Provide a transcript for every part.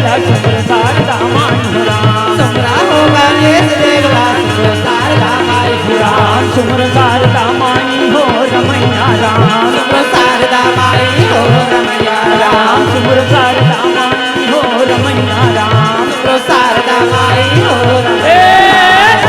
देवला सुमर शारदा माई हो राम। सुमरा हो गणेश देवला सुमर शारदा माई हो राम। सुमर शारदा माई हो रमैया राम। सुमर शारदा माई हो रमैया राम। सुमर शारदा माई हो रमैया राम। सुमर शारदा माई हो रमैया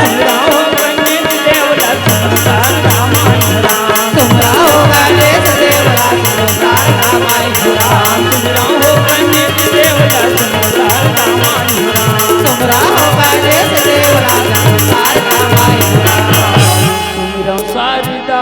सुमरा हो गणेश देवला सुमर शारदा माई हो राम। सुमरा हो गणेश देवला सुमर शारदा माई हो राम। सुमरा हो गणेश देवला सुमर शारदा माई हो राम। सुमरा हो गणेश देवला सुमर शारदा माई हो राम। सुमरा शारदा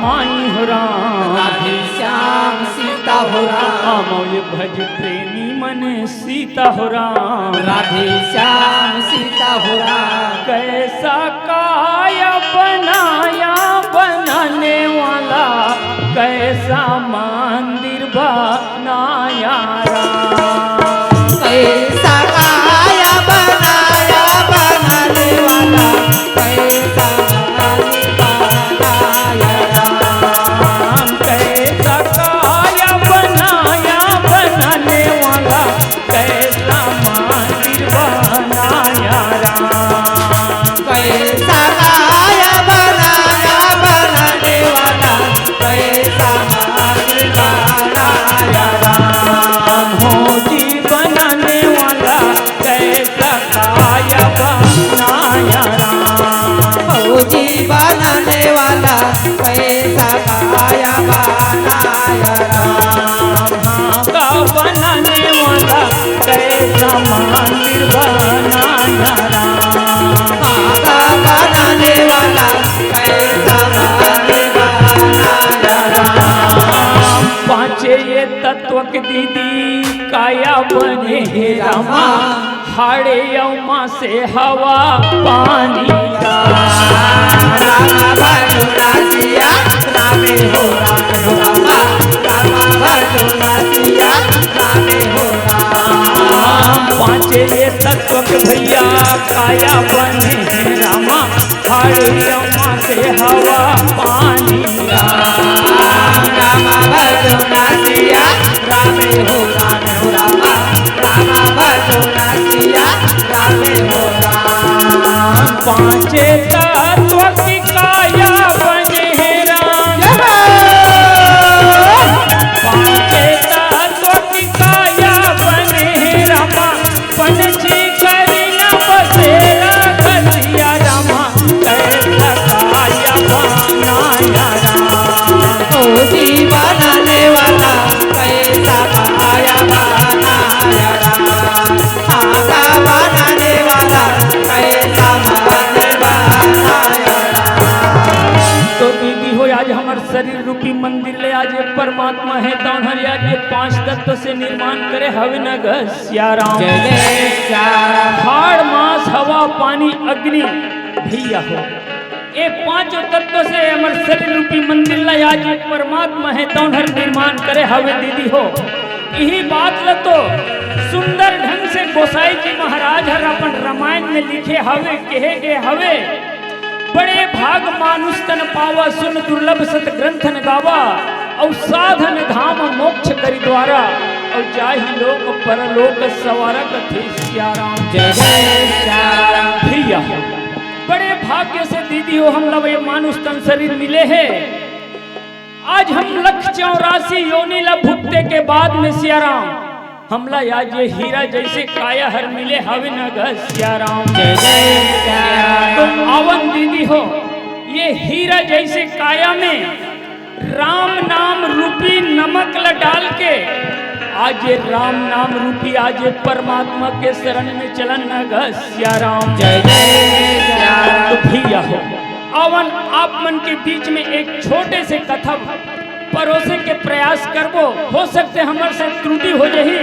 माई हो राम। राधे श्याम सीता हो राम। मोय भज प्रेमी मन सीता हो राम। राधे श्याम सीता हो राम। कैसा काया बनाया बनाने वाला, कैसा मंदिर बनाया राम। कैसा काया बनाया बनाने वाला, कैसा मंदिर बनाया राम। कैसा काया बनाया बनाने वाला, कैसा मंदिर बनाया राम। कैसा काया बनाया बनाने वाला, कैसा मंदिर बनाया राम। हो जी बनाने वाला, कैसा काया बनाया राम। फौजी बनाने वाला, कैसा काया बनाया राम। का बनाने वाला, कैसा मंदिर बनाया राम। आगा बनाने वाला, कैसा मंदिर बनाया राम। पांचे ये तत्व के दीदी काया बने हे रामा, हाड़े यौमा से हवा पानी का। रामा भजोना सिया रामे हो राम हो रामा। रामा भजोना सिया रामे हो राम। पांचे ये तत्व के भैया काया बने हे रामा, हाड़े यौमा से हवा पानी का। रामा भजोना सिया रामे हो राम हो रामा। रामा भजोना सिया रामे हो राम। पांचे तत्व की काया बने हे राम। पांचे तत्व की काया बने हे रामा, पंछी करी न बसेरा घसिया रामा, कैसा काया बनाया राम। फौजी बनाने वाला, कैसा काया बनाया राम। आगा बनाने वाला, कैसा मंदिर बनाया राम। तो दीदी हो आज हमार शरीर रूपी मंदिर ले आज ये परमात्मा है तो आज ये 5 तत्व से निर्माण करे हवे न घसिया राम। जय जय श्याम। हाड़ मास हवा पानी अग्नि भैया हो, ये 5 तत्व से हमार शरीर रूपी मंदिर ला आज ये परमात्मा है तो निर्माण करे हवे दीदी हो। यही बात ल तो सुंदर ढंग से गोसाई जी महाराज हर अपन रामायण में लिखे हवे कहे गे हवे। बड़े भाग मानुष तन पावा, सुन दुर्लभ सत ग्रंथन गावा। और साधन धाम मोक्ष करि द्वारा, और जाहि लोक परलोक सवारा कथे सिया राम। जय जय श्याम। भैया बड़े भाग्य से दीदी हो हम लोग ये मानुष तन शरीर मिले हैं। आज हम 184 योनि ला भुगते के बाद में सिया राम हमला आज ये हीरा जैसे काया हर मिले हवे न घसिया राम। जय जय श्याम। तो आवन दीदी हो ये हीरा जैसे काया में राम नाम रूपी नमक ल डाल के आज ये राम नाम रूपी आज ये परमात्मा के शरण में चलन न घसिया राम। जय जय श्याम। तो भैया हो अवन आप मन के बीच में एक छोटे से कथा परोसे के प्रयास करबो। हो सकते हमारे से त्रुटि हो जही,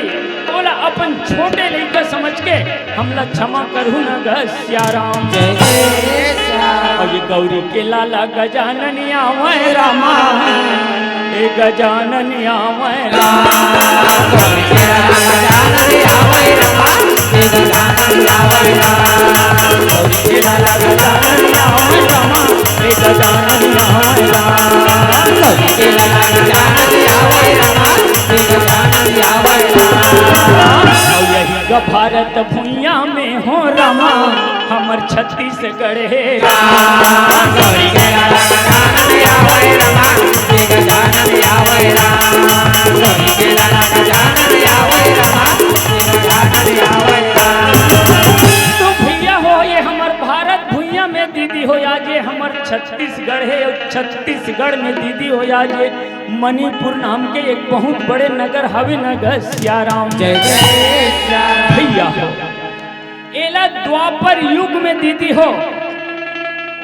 बोला अपन छोटे लड़का समझ के हमला क्षमा करहु न घसिया राम। जय जय श्याम। और ये गौरी के लाला गजाननिया वै रामा, ए गजाननिया वै रामा। गौरी के लाला गजाननिया वै रामा, ए गजाननिया वै रामा। गौरी के लाला गजाननिया वै रामा, ए गजाननिया वै रामा। गौरी के लाला गजाननिया वै रामा, ए गजाननिया वै रामा। और यही भारत भुइया में हो रामा हमर छत्तीसगढ़ हे राम। गौरी के लाला गजानन आवे रमा श्री गजानन आवे राम। गौरी के लाला गजानन आवे रमा श्री गजानन आवे राम। तो भैया हो ये हमर भारत भुइया में दीदी हो या जे हमर छत्तीसगढ़ है और छत्तीसगढ़ में दीदी हो या जे मणिपुर नाम के एक बहुत बड़े नगर हवे नगर सियाराम। जय जय श्याम भैया हो एला द्वापर युग में दीदी हो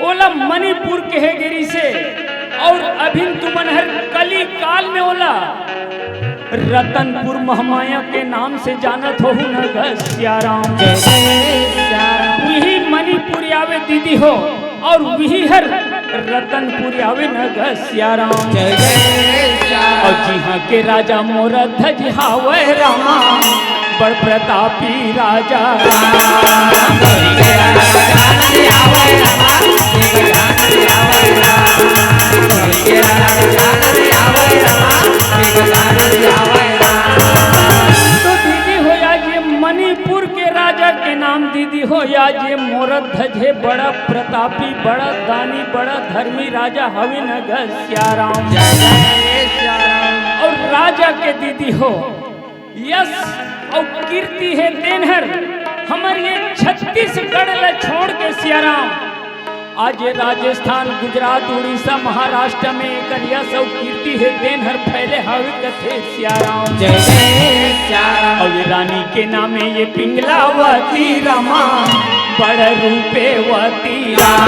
ओला मणिपुर के है गिरी से और अभी तुमन हर कली काल में ओला रतनपुर महामाया के नाम से जानत हो नगर सियाराम। जय जय श्याम वही मणिपुर आवे दीदी हो और वही हर रतनपुर आवे नगर सियाराम। जय जय श्याम और जी हाँ के राजा मोर ध्वज हावे रामा बड़ प्रतापी राजा राम। गौरी के लाला गजानन आवे रमा श्री गजानन आवे राम। गौरी के लाला गजानन आवे रमा श्री गजानन आवे राम। तो दीदी हो या ये मणिपुर के राजा के नाम दीदी हो या ये मोर ध्वज है बड़ा प्रतापी बड़ा दानी बड़ा धर्मी राजा हवे नगर सियाराम। जय जय श्याम और राजा के दीदी हो यश और कीर्ति है देनहर हमर ये छत्तीसगढ़ ल छोड़ के सियाराम आज ये राजस्थान गुजरात उड़ीसा महाराष्ट्र में एकर यश और कीर्ति है देनहर फैले हवे कथे सियाराम। जय जय श्याम और ये रानी के नामे ये पिंगलावती रामा बड़ रूपेवती राम।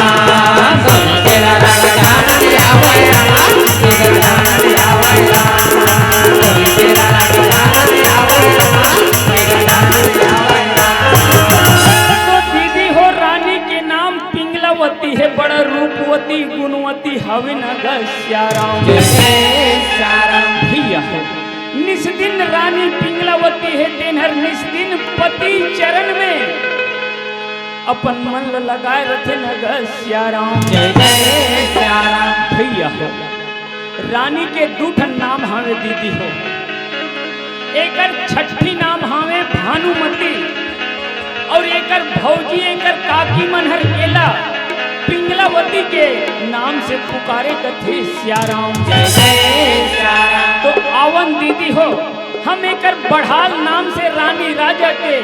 गौरी के लाला गजानन आवे रमा श्री गजानन आवे राम। गौरी के लाला गजानन आवे रमा श्री गजानन आवे राम। तो दीदी हो रानी के नाम पिंगलावती है बड़ा रूपवती गुणवती हवे नगर सियाराम। जय जय श्याम भैया हो निस दिन रानी पिंगलावती है देनहर निस दिन पति चरण में अपन मन ल लगाए रथे नगर सियाराम। जय जय श्याम भैया हो रानी के दूठन नाम हावे दीदी हो एकर छठी नाम हावे भानुमती और एकर भौजी एकर काकी मनहर केला पिंगलावती के नाम से पुकारे कथे सियाराम। जय जय श्याम तो आवन दीदी हो हम एकर बढ़ाल नाम से रानी राजा के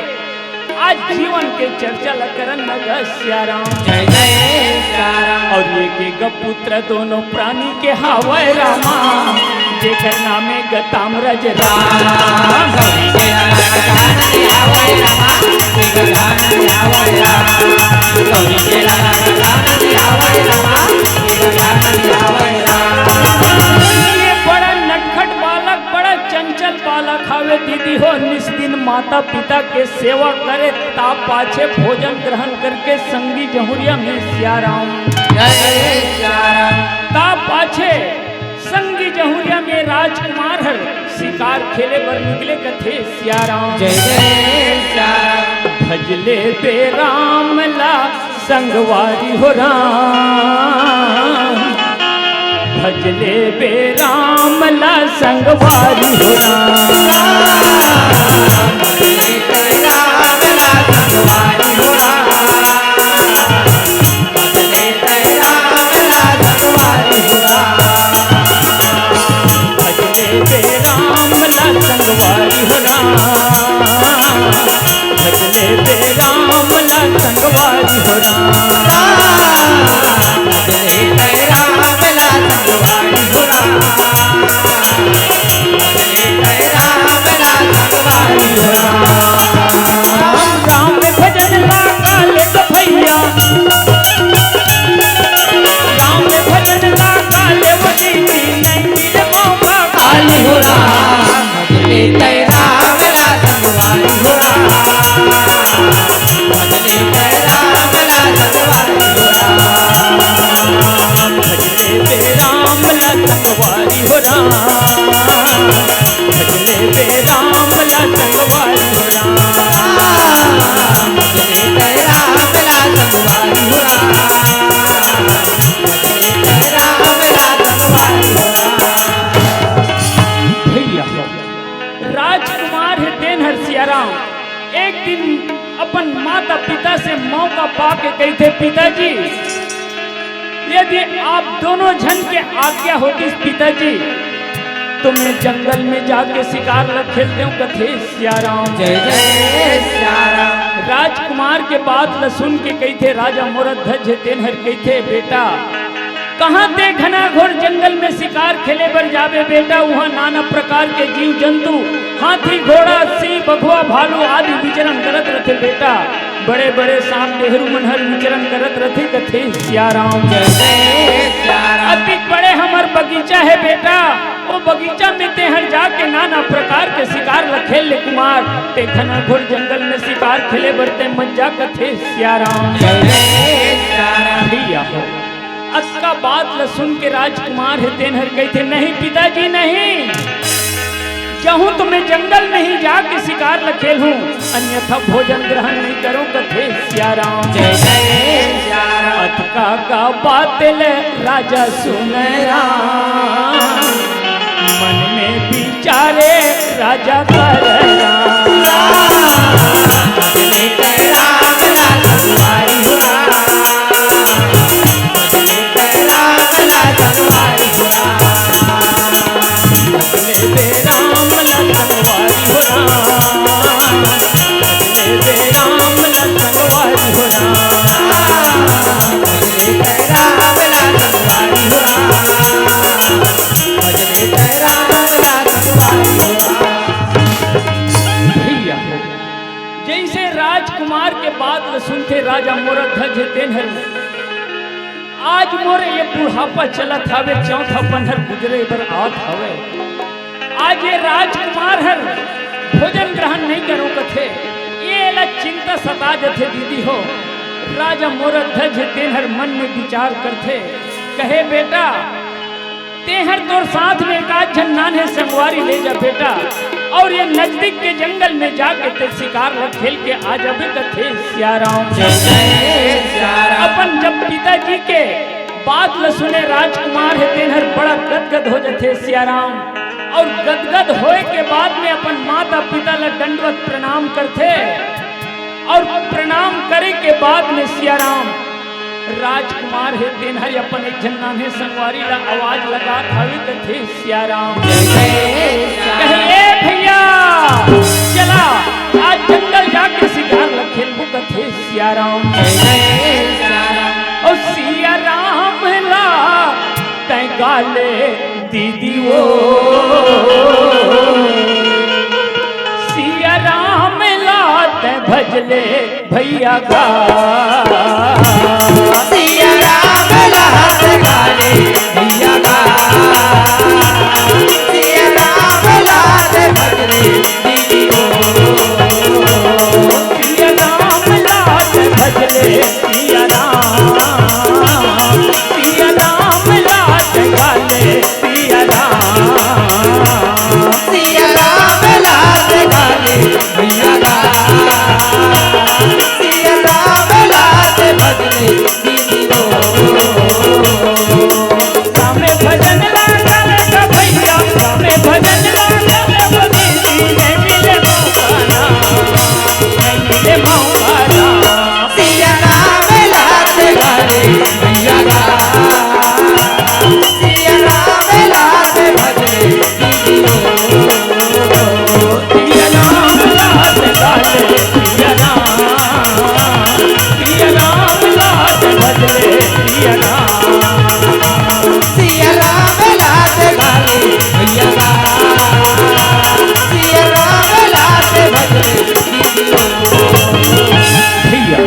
आज जीवन के चर्चा लकरन नगर सियाराम। जय जय श्याम और ये के गपुत्र दोनों प्राणी के हावय रामा जेकर नामे गताम्रज राम। गौरी के लाला गजानन आवे रमा श्री गजानन आवे राम। गौरी के लाला गजानन आवे रमा श्री गजानन आवे राम। ये बड़ा नटखट बालक बड़ा चंचल बालक हावे दीदी हो निस दिन माता पिता के सेवा करे ता पाछे भोजन ग्रहण करके संगी जहुरिया में सियाराम। जय जय श्याम ता पाछे संगी जहुरिया में राजकुमार हर शिकार खेले बर निकले कथे सियाराम। जय जय श्याम भजले बे राम ला संगवारी हो राम भजले बे राम ला संगवारी हो राम। भजले तेरा गला संगवारी हो राम। भजले तेरा गला संगवारी हो राम। भजले बे राम ला संगवारी हो राम भजले बे राम ला संगवारी हो राम। भजले तेरा गला संगवारी हो राम। भजले तेरा गला संगवारी हो राम राम भजन ला काले तो भैया राम भजन ला काले वो दीदी नहीं मिले मौका काली हो राम। भजले तेरा गला संगवारी हो राम। भजले तेरा गला संगवारी एक दिन अपन माता पिता से मौका पाके कही थे, पिताजी यदि आप दोनों जन के आज्ञा होती पिताजी तो मैं जंगल में जाके शिकार खेलते हूँ। कथे सियाराम जय जय सियाराम। राजकुमार के बात ल सुन के कही थे राजा मोरत ध्वज तेनहर कही थे, बेटा कहाँ ते घना घोर जंगल में शिकार खेले बर जावे बेटा। वहाँ नाना प्रकार के जीव जंतु हाथी घोड़ा सिंह बघुआ भालू आदि विचरण करत रहते बेटा। बड़े बड़े सांप डेहरू मनहर विचरण करत रहते। कथे सियाराम जय जय सियाराम। अति बड़े हमार बगीचा है बेटा, वो बगीचा में तेहर जाके नाना प्रकार के शिकार ल खेल ले कुमार। ते घना घोर जंगल में शिकार खेले बरते मज्जा। कथे सियाराम जय जय सियाराम। भैया हो अक्का बात ल सुन के राजकुमार है तेनहर कही थे, नहीं पिताजी नहीं, चाहूं तो मैं जंगल में ही जाके शिकार ल खेलूं, अन्यथा भोजन ग्रहण नहीं करूं। कथे सियाराम जय जय सियाराम। अतका का बात ले राजा सुन राम, मन में विचारे राजा कर बदले तेरा गला तलवारी हुआ, बदले तेरा गला तलवारी हुआ, बदले बे राम लखनवारी हो राम, बदले बे राम लखनवारी हो राम, बदले तेरा गला तलवारी हुआ, बदले तेरा गला तलवारी हुआ। भैया जैसे राजकुमार के बात ल सुनते राजा मोरत ध्वज तेनहर, आज मोरे ये बुढ़ापा चलत हवे, चौथा पन्हर गुजरे बर आत हवे। आज ये राजकुमार हर भोजन ग्रहण नहीं करो कथे, ये ला चिंता सता जथे दीदी हो। राजा मोरत ध्वज तेनहर मन में विचार करते, कहे बेटा तेहर तोर साथ में एक आध जन नान्हे संगवारी ले जा बेटा, और ये नजदीक के जंगल में जाके ते शिकार ल खेल के आ जाबे। कथे सियाराम जय जय सियाराम। अपन जब पिताजी के बात ल सुने राजकुमार है तेनहर बड़ा गदगद हो जाते सियाराम, और गदगद होए के बाद में अपन माता पिता ल दंडवत प्रणाम करते, और प्रणाम करे के बाद में सियाराम राजकुमार है तेनहर अपन एक जन नान्हे संगवारी ला आवाज लगा हवे। कथे सियाराम जय जय सियाराम। कहे भैया चला आज जंगल जाके शिकार ल खेलबू। कथे सियाराम जय जय सियाराम। और सियाराम ला तै गाले दीदी वो, सियाराम ला तै भजले भैया गा, सियाराम लात गाले भैया गा, सियाराम लात भजले दीदी हो, सियाराम ला तै भजले सियाराम, सियाराम ला तै गाले सियाराम, सियाराम लात गाले भैया गा, सियाराम लात भजले दीदी हो। सामे भजन लागल ग भैया, सामे भजन लागल ग दीदी, नहीं मिले मौका ना, नहीं मिले मौका ना। सियाराम लात गाले भैया गा, सियाराम लात भजले दीदी हो। सियाराम लात गाले सियाराम, सियाराम लात भजले सियाराम, सियाराम लात गाले भैया गा, सियाराम लात भजले दीदी हो। भैया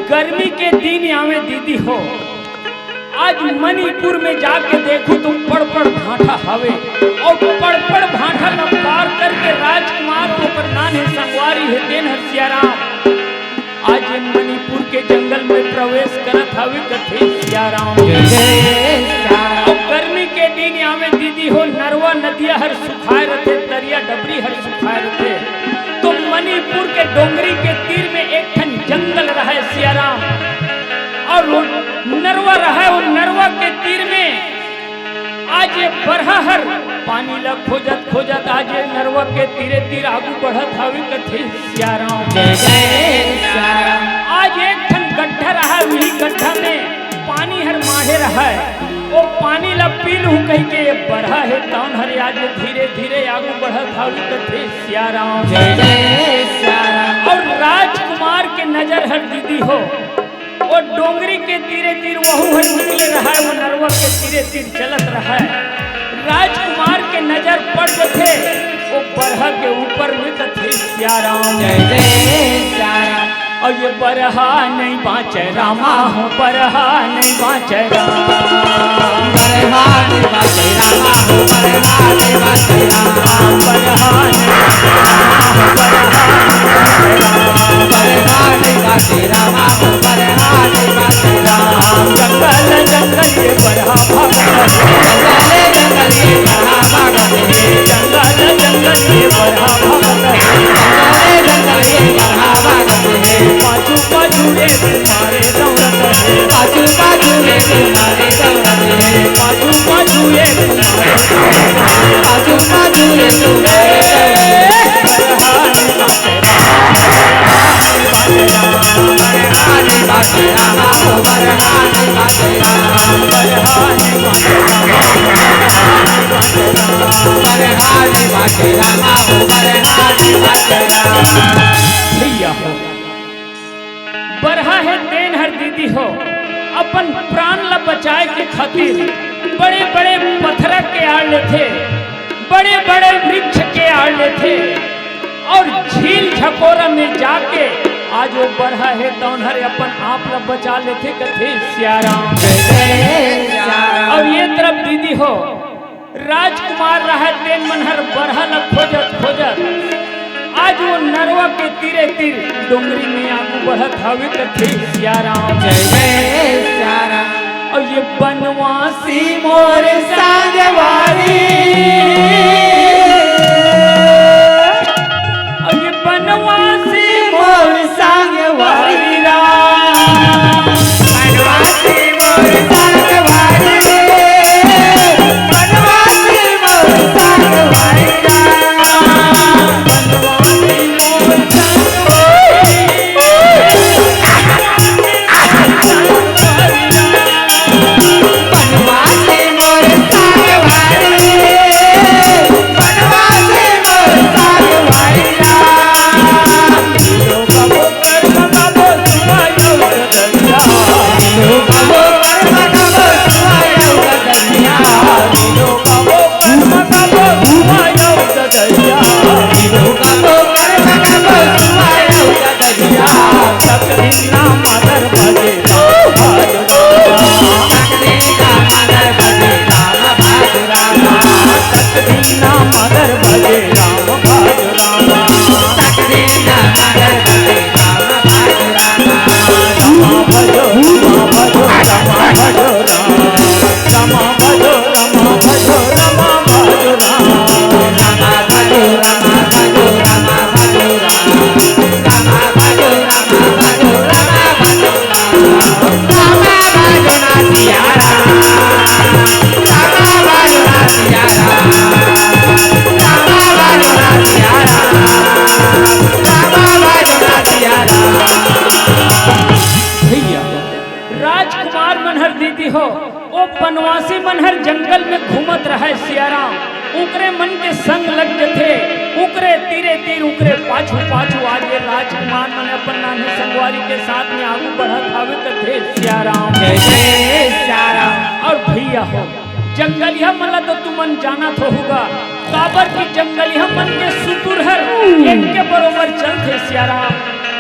गर्मी के दिन आवे दीदी हो, आज मणिपुर में जाके देखो तो पड़ भाटा हवे, और पड़ भाटा न पार करके राजकुमार ऊपर नान्हे संगवारी है तेनहर सियाराम आज ये मणिपुर के जंगल में प्रवेश करत हवे। कथे सियाराम जय जय सियाराम। और गर्मी के दिन आवे दीदी हो, नरवा नदिया हर सुखाए रहते, दरिया डबरी हर सुखाए रहते, तो मणिपुर के डोंगरी के तीर में एक ठन जंगल रहे सियाराम, और वो नरवा रहा है, और नरवा के तीर में आज ये बरहा हर पानी ला खोजत खोजत आज नरवा के तीरे तीर आगू बढ़त हवे कथे सियाराम। जय जय सियाराम। आज एक ठन गड्ढा रहा, वही गड्ढा में पानी हर माढ़े रहा है। वो पानी ला पीलू कह के बढ़ा है तौन हर आज धीरे धीरे आगू बढ़त हवे कथे सियाराम। जय जय सियाराम। और राजकुमार के नजर हर दीदी हो वो डोंगरी के तीरे तीर वहू हर निकले रहा है, वो नरवा के तीरे तीर चलत रहा है। राजकुमार के नजर पड़ थे वो बरहा के ऊपर में कथे सियाराम। जय जय सियाराम। और ये बरहा नहीं बाँचे रामा हो, बरहा नहीं बाँचे राम। बरहा नहीं बाँचे रामा हो, बरहा नहीं बाँचे राम। बरहा नहीं बरहा नहीं बाँचे रामा हो, बरहा नहीं बाँचे राम। जंगल जंगल ये बरहा भागत है, जंगल ये बरहा भागत है, जंगल जंगल ये बरहा भागत है, जंगल ये बरहा भागत है। पाछू पाछू ये तुम्हारे दौड़त है, पाछू पाछू ये तुम्हारे दौड़त है, पाछू पाछू ये तुम्हारे पाछू पाछू ये तुम्हारे दौड़त है। बरहा नहीं बाँचे राम, बरहा नहीं बाँचे रामा हो, बरहा नहीं बाँचे राम। बरहा नहीं बाँचे राम, बरहा नहीं बाँचे रामा हो, बरहा नहीं बाँचे राम। भैया हो बरहा है देन हर दीदी हो अपन प्राण ला बचाए के खातिर बड़े बड़े पत्थर के आड़ लेते, बड़े बड़े वृक्ष के आड़ लेते और झील झकोरा में जाके आज वो बरहा है तौन हर अपन आप ला बचा लेते कथे सियाराम। जय जय सियाराम। और ये तरफ दीदी हो राजकुमार रहा देन मनहर बरहा ला खोजत खोजत आज वो नरवा के तीरे तीर डोंगरी में आगू बढ़त हवे कथे सियाराम। जय जय सियाराम। और ये बनवासी मोर सांगवारी, और ये बनवासी मोर सांगवारी राम। बनवासी मोर सांगवारी, बनवासी मोर सांगवारी राम। बनवासी मोर बनवासी मोर सांगवारी, बनवासी मोर सांगवारी राम। लो बाबो कर बाबो सुमायो गदरिया, लो बाबो कर्म कबो सुआयो गदरिया, लो बाबो कर बाबो सुमायो गदरिया, लो बाबो कर्म कबो सुआयो गदरिया। तकदीना मदर भजे राम तकदीना मदर भजे राम भाज रामा। तकदीना मदर भजे राम भाज रामा। तकदीना मदर भजे राम भाज रामा। रमा भजो रमा भजो रमा भजो रमा भजो रमा भजो रमा भजो रामा भजो रामा भजो रामा भजो रामा। रामा भजो रामा भजो रामा भजो रामा। रामा भजो ना सिया राम, रामा भजो ना सिया राम। रामा भजो ना सिया राम, रामा भजो ना सिया राम। भैया राजकुमार मनहर दीदी हो वो बनवासी मनहर जंगल में घूमत रहे सियाराम। उकरे मन के संग लग जथे, उकरे तीरे तीर उकरे पाछू पाछू आज ये राजकुमार मन अपन नानी संगवारी के साथ में आगू बढ़त हवे कथे सियाराम। जय जय सियाराम। और भैया हो जंगलिया मला तो तुमन जाना तो होगा काबर की जंगलिया मन के सुतुर हर इनके बरोबर चलते सियाराम।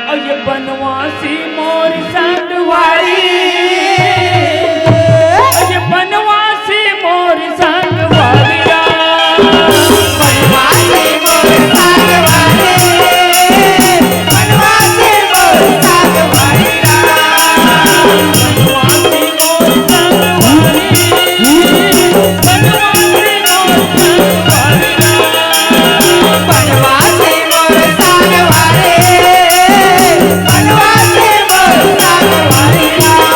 और ये बनवासी मोर संगवारी, और ये बनवासी मोर संगवारी राम। बनवासी मोर सांगवारी, बनवासी मोर सांगवारी राम। बनवासी मोर संगवारी, बनवासी मोर संगवारी राम। बनवासी मोर सांगवारी, बनवासी मोर सांगवारी राम।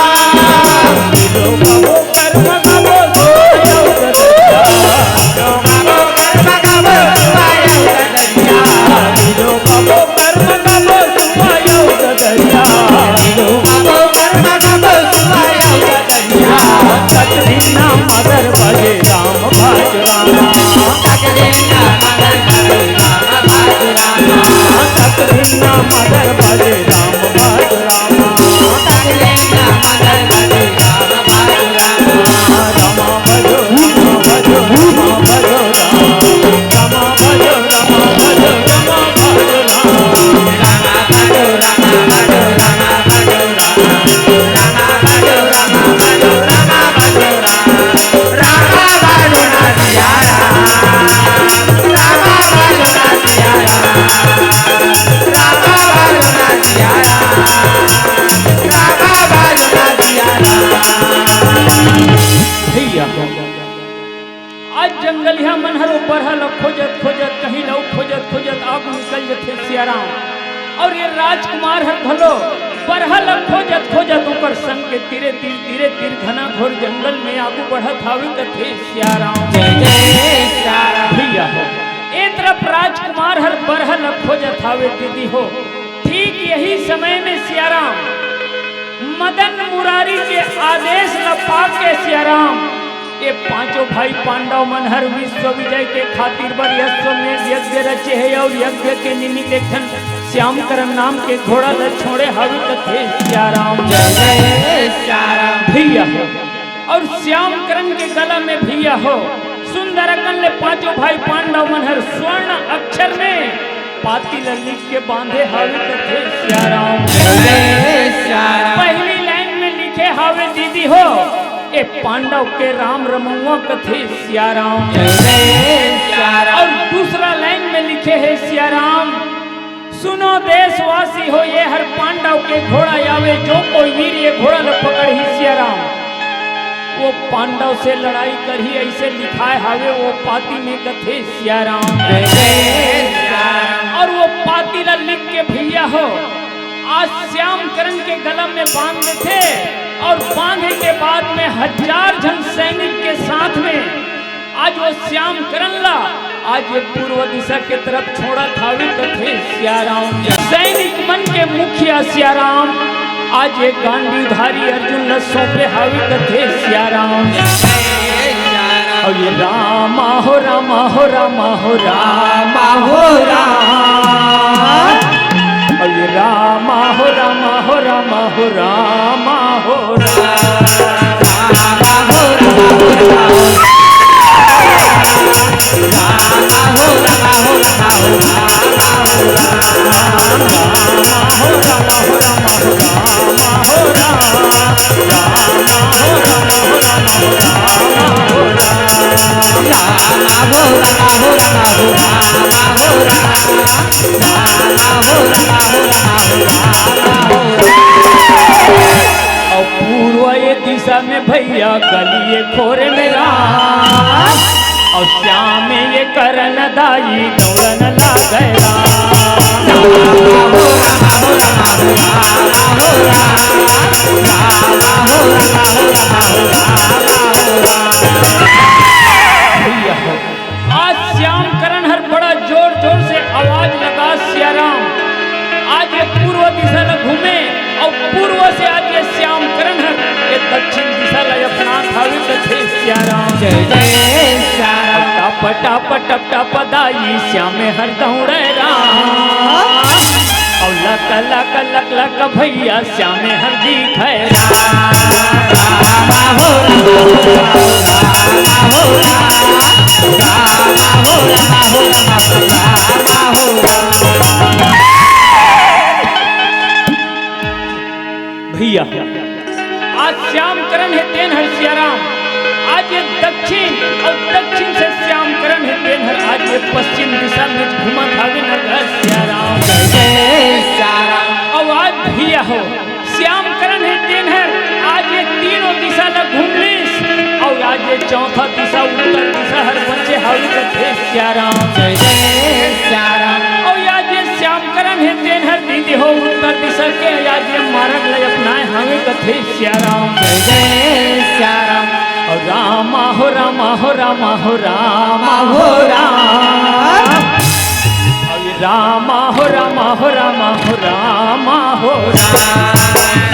लेना मदर भजे राम भज रामा लेना मदर भजे राम भज रामा रामा भजो रामा भजो रामा भजो रामा भजो रामा भजो रामा भजो भैया आज जंगलिया मनहर बढ़ल खोजत खोजत कहीं लो खोजत खोजत आगू निकल जथे सियाराम और ये राजकुमार हर भलो बढ़ल खोजत खोजत ऊपर संग के तीरे तीर घना घोर जंगल में आगू बढ़त हावे कथे सियाराम जय जय सियाराम भैया हो एक तरफ राजकुमार हर बढ़ल खोजत हावे दीदी हो ठीक यही समय में सियाराम मदन मुरारी के आदेश न पाके सियाराम ये पांचों भाई पांडव मनहर विश्व विजय के खातिर बर में यज्ञ रचे है और यज्ञ के निमित्त एकठन श्यामकरण नाम के घोड़ा ल छोड़े हवे कथे सियाराम जय जय सियाराम भैया हो और श्यामकरण के गला में भैया हो सुंदर अकन ले पांचों भाई पांडव मनहर स्वर्ण अक्षर में पाती ल लिख के बांधे हवे कथे सियाराम जय जय सियाराम पहली लाइन में लिखे हावे दीदी हो ए पांडव के राम रमुआ कथे सियाराम जय जय सियाराम और दूसरा लाइन में लिखे है सियाराम सुनो देशवासी हो ये हर पांडव के घोड़ा आवे जो कोई वीर ये घोड़ा न पकड़ ही सियाराम वो पांडव से लड़ाई कर ही ऐसे लिखाए हावे वो पाती में कथे सियाराम जय जय सियाराम और वो पाती ला लिख के भैया हो आज श्यामकरण के गला में बांध थे और बांधे के बाद में 1000 जन सैनिक के साथ में आज वो श्यामकरण ला आज ये पूर्व दिशा के तरफ छोड़ा थावे कथे सियाराम सैनिक मन के मुखिया सियाराम आज ये गांडीधारी अर्जुन न सौंपे हावी कथे सियाराम और ये रामा हो रामा हो रामा हो रामा हो राम और ये रामा हो रामा हो रामा हो रामा हो दिशा में भैया गलिए खोरे में राम और श्याम में ये करन दाई दौड़न ला गया भैया आज श्यामकरण हर बड़ा जोर जोर से आवाज लगा सियाराम आज ये पूर्व दिशा में घूमे और पूर्व से आज ये श्यामकरण हर ये दक्षिण दिशा ला अपना खावे कथे सियाराम जय जय सियाराम टप टप टप टप दाई श्याम हर दौड़े राम और लक लक लक लक भैया श्याम हर दिखे भैया आज श्यामकरण है तेन हर सियाराम आज ये दक्षिण और दक्षिण से श्यामकरण है तेन हर आज ये पश्चिम दिशा में घुमा खावे नगर सियाराम जय जय सियाराम और आज भैया हो श्यामकरण है तेन हर आज ये तीनों दिशा न घूम लीस और आज ये चौथा दिशा उत्तर दिशा हर बच्चे हावी कथे सियाराम जय जय सियाराम और आज ये श्यामकरण है तेन हर दीदी हो उत्तर दिशा के आज ये मार्ग ले अपनाए हावे कथे सियाराम जय जय सियाराम और रामा हो रामा हो रामा हो रामा हो राम और ये रामा हो रामा हो रामा हो रामा हो राम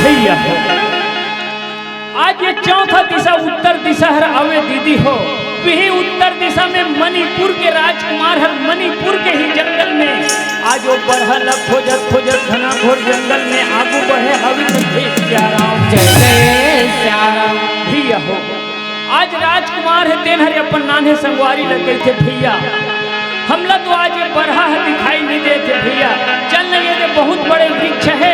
भैया हो आज ये चौथा दिशा उत्तर दिशा हर अवे दीदी हो वही उत्तर दिशा में मणिपुर के राजकुमार हर मणिपुर के ही जंगल में आज वो बढ़ल खोजत खोजत घना घोर जंगल में आगू बढ़े हवे श्याराम जय जय श्याराम भैया हो आज राजकुमार है तेन हरे अपन नाने संगवारी लगे थे भैया हमला तो आज ये बरहा दिखाई नहीं देते भैया चल ये दे बहुत बड़े वृक्ष है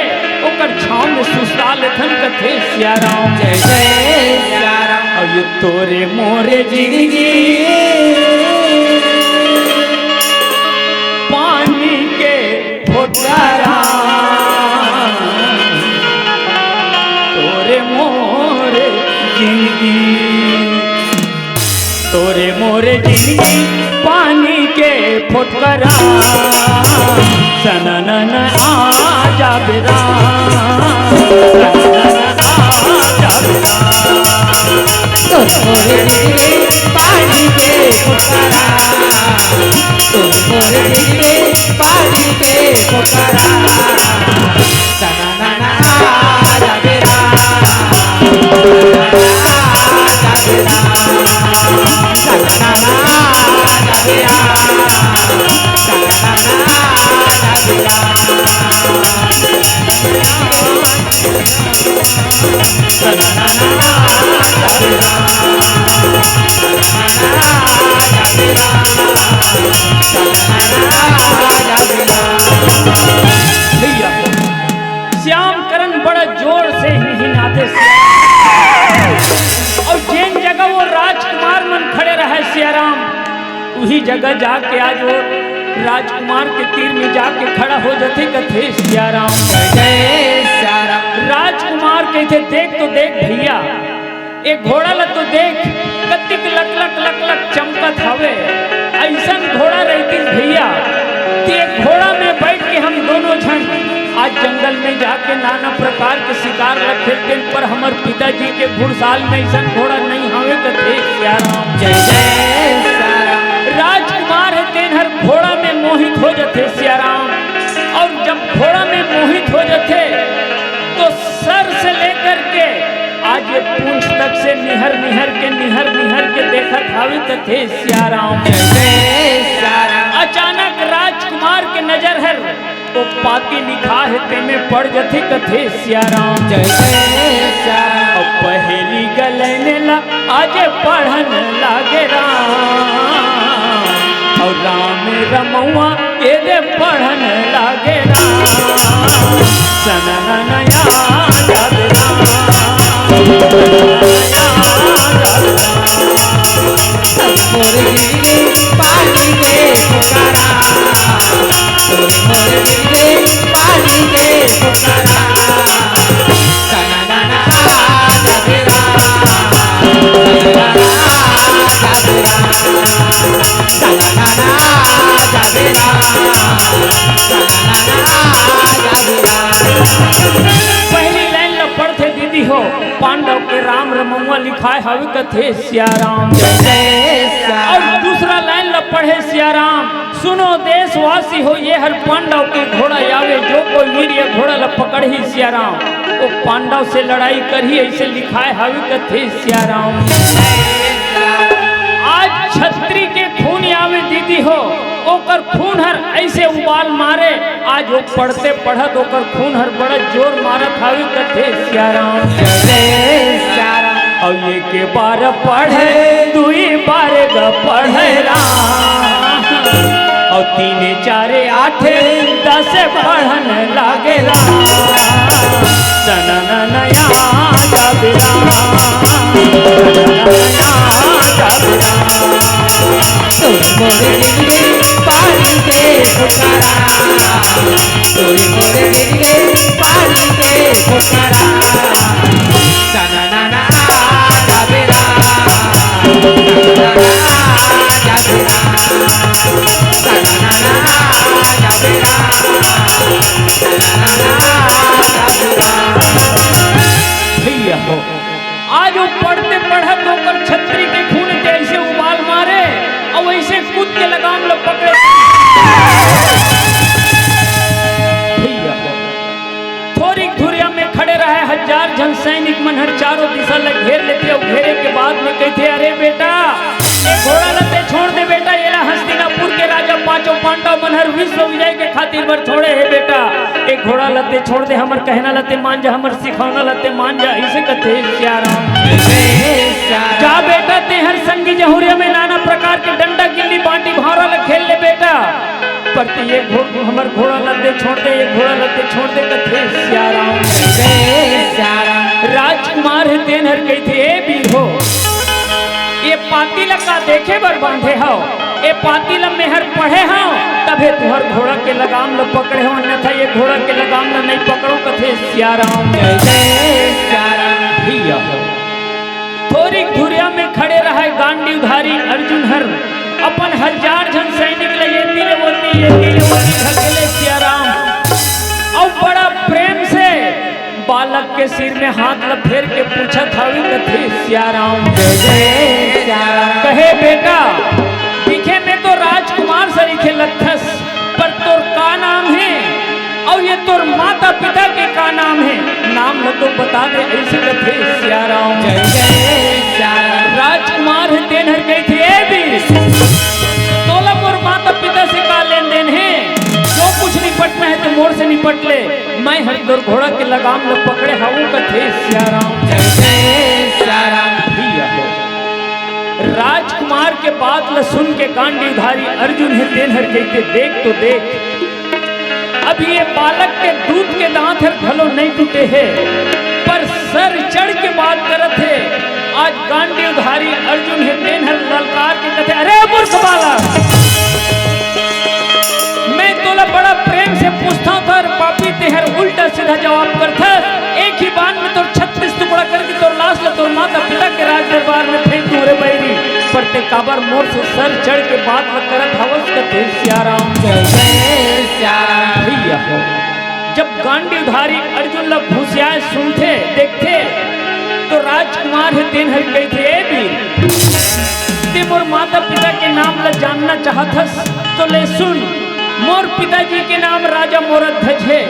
ओकर छांव में सुस्ता लेखन कथे श्याराम जय जय श्याराम और ये तोरे मोरे जिंदगी पानी के फोटारा तोरे मोरे जिंदगी तोरे मोरे जिंदगी पानी के फुटकरा सनन आ जा बेरा पानी के पुकारा पानी के पुकारा सनना आजा बेरा श्याम करण बड़ा जोर से ही नाते और जिन जगह वो राजकुमार मन खड़े रहे सियाराम वही जगह जाके आज वो राजकुमार के तीर में जाके खड़ा हो जाते कथे सियाराम जय श्याराम राजकुमार कहते देख तो देख भैया एक घोड़ा ल तो देख कतिक लक लक लक लक चमकत हवे ऐसन घोड़ा रहती भैया कि एक घोड़ा में बैठ के हम दोनों जन आज जंगल में जाके नाना प्रकार के शिकार खेलते पर हमार पिताजी के घुड़साल में ऐसा घोड़ा नहीं हवे कथे श्याराम जय जय श्याराम राजकुमार है तेन हर घोड़ा में मोहित हो जाते श्याराम और जब घोड़ा में मोहित हो जाते तो सर से लेकर के आज ये पूंछ तक से निहर निहर के देखत हावे कथे श्याराम जय जय श्याराम अचानक राजकुमार के नजर है वो पाती लिखा है ते में पड़ जथे कथे श्याराम जय जय श्याराम अब पहली गलने ला आज पढ़न लागे राम और राम रमौआ ये दे पढ़न लागे राम सननया जब पानी के पुकारा पानी के पुकारा सनना जबेरा पहली लाइन ल पढ़ते दीदी हो पांडव के राम रमौआ लिखाए हवे कथे श्याराम जय जय और श्याराम दूसरा लाइन ल पढ़े श्याराम सुनो देशवासी हो ये हर पांडव के घोड़ा आवे जो कोई वीर ये घोड़ा ल पकड़ ही श्याराम वो पांडव से लड़ाई कर ही ऐसे लिखाए हवे कथे श्याराम आज छत्री के खून आवे दीदी हो ओकर खून हर ऐसे उबाल मारे आज वो पढ़ते पढ़त ओकर खून हर बड़ा जोर मारत हावे कथे श्याराम जय जय श्याराम और ये के बार पढ़े दुई बार ग पढ़े राम और तीने चारे आठे 10 पढ़न लागे राम सननया जब पानी के पुकारा पानी के पुकारा भैया हो आज वो पढ़ते पढ़त होकर छतरी के खून के ऐसे उबाल मारे और वैसे कूद के लगाम लो पकड़े। भैया हो थोड़ी धुरिया में खड़े रहे हजार जन सैनिक मन हर चारों दिशा लग घेर लेते और घेरे के बाद में कहते अरे बेटा एक घोड़ा लते छोड़ दे बेटा, ये हस्तिनापुर के राजा पांचों पांडव मन हर विश्व विजय के खातिर बर छोड़े है बेटा, एक घोड़ा लते छोड़ दे, हमर कहना लते मान जा, हमर सिखाना लते मान जा, ऐसे कहते श्याराम। जा बेटा ते हर संगी जहुरिया में नाना प्रकार के डंडा गिल्ली बांटी भारा ल खेल ले बेटा, पर ते ये हमर घोड़ा लते छोड़ दे, ये घोड़ा लते छोड़ दे कहते श्याराम। राजकुमार है तेन हर कहते ए वीर हो, ये पातिला का देखे बर बांधे हो, ये पातिला में हर पढ़े हो, तबे तुहर घोड़ा के लगाम लो पकड़े हो, अन्यथा ये घोड़ा के लगाम लो नहीं पकड़ो कथे श्याराम। भैया हो थोड़ी धुरिया में खड़े रहे गांडी उधारी अर्जुन हर अपन हजार जन सैनिक लगे तिले वो धकेले श्याराम, और बड़ा प्रेम से बालक के सिर में हाथ लफेर के पूछा था कथे श्याराम। कहे बेटा दिखे में तो राजकुमार सरीखे लथस, पर तोर का नाम है और ये तोर माता पिता के का नाम है, नाम न तो बता दे ऐसे कथे श्याराम। राजकुमार है तेन हर गई थी तोला मोर माता पिता से का लेन देन है, जो कुछ निपटना है तो मोर से निपट ले, मैं हर दौर घोड़ा के लगाम लो पकड़े हाउ कथे श्याराम। भैया हो राजकुमार के बात ल सुन के गांडी उधारी अर्जुन है तेन हर कहते देख तो देख, अब ये बालक के दूध के दांत हर भलो नहीं टूटे हैं, पर सर चढ़ के बात करत है। आज गांडी उधारी अर्जुन है तेन हर ललकार के कहते अरे मूर्ख बालक, मैं तोला बड़ा प्रेम से पूछता हूँ तर पापी तेहर उल्टा सीधा जवाब करता, एक ही बार में तो 36 टुकड़ा करके तोर लाश ल तोर माता पिता के राज दरबार में फेंक दूं रे बैरी, पर ते काबर मोर से सर चढ़ के बात न करत हवस कथे श्याराम। भैया हो जब गांडी उधारी अर्जुन ला घुसियाए सुनते देखते तो राजकुमार है तेन हर कहते ए वीर ते मोर माता पिता के नाम ला जानना चाहतस तो ले सुन, मोर पिताजी के नाम राजा मोरध्वज है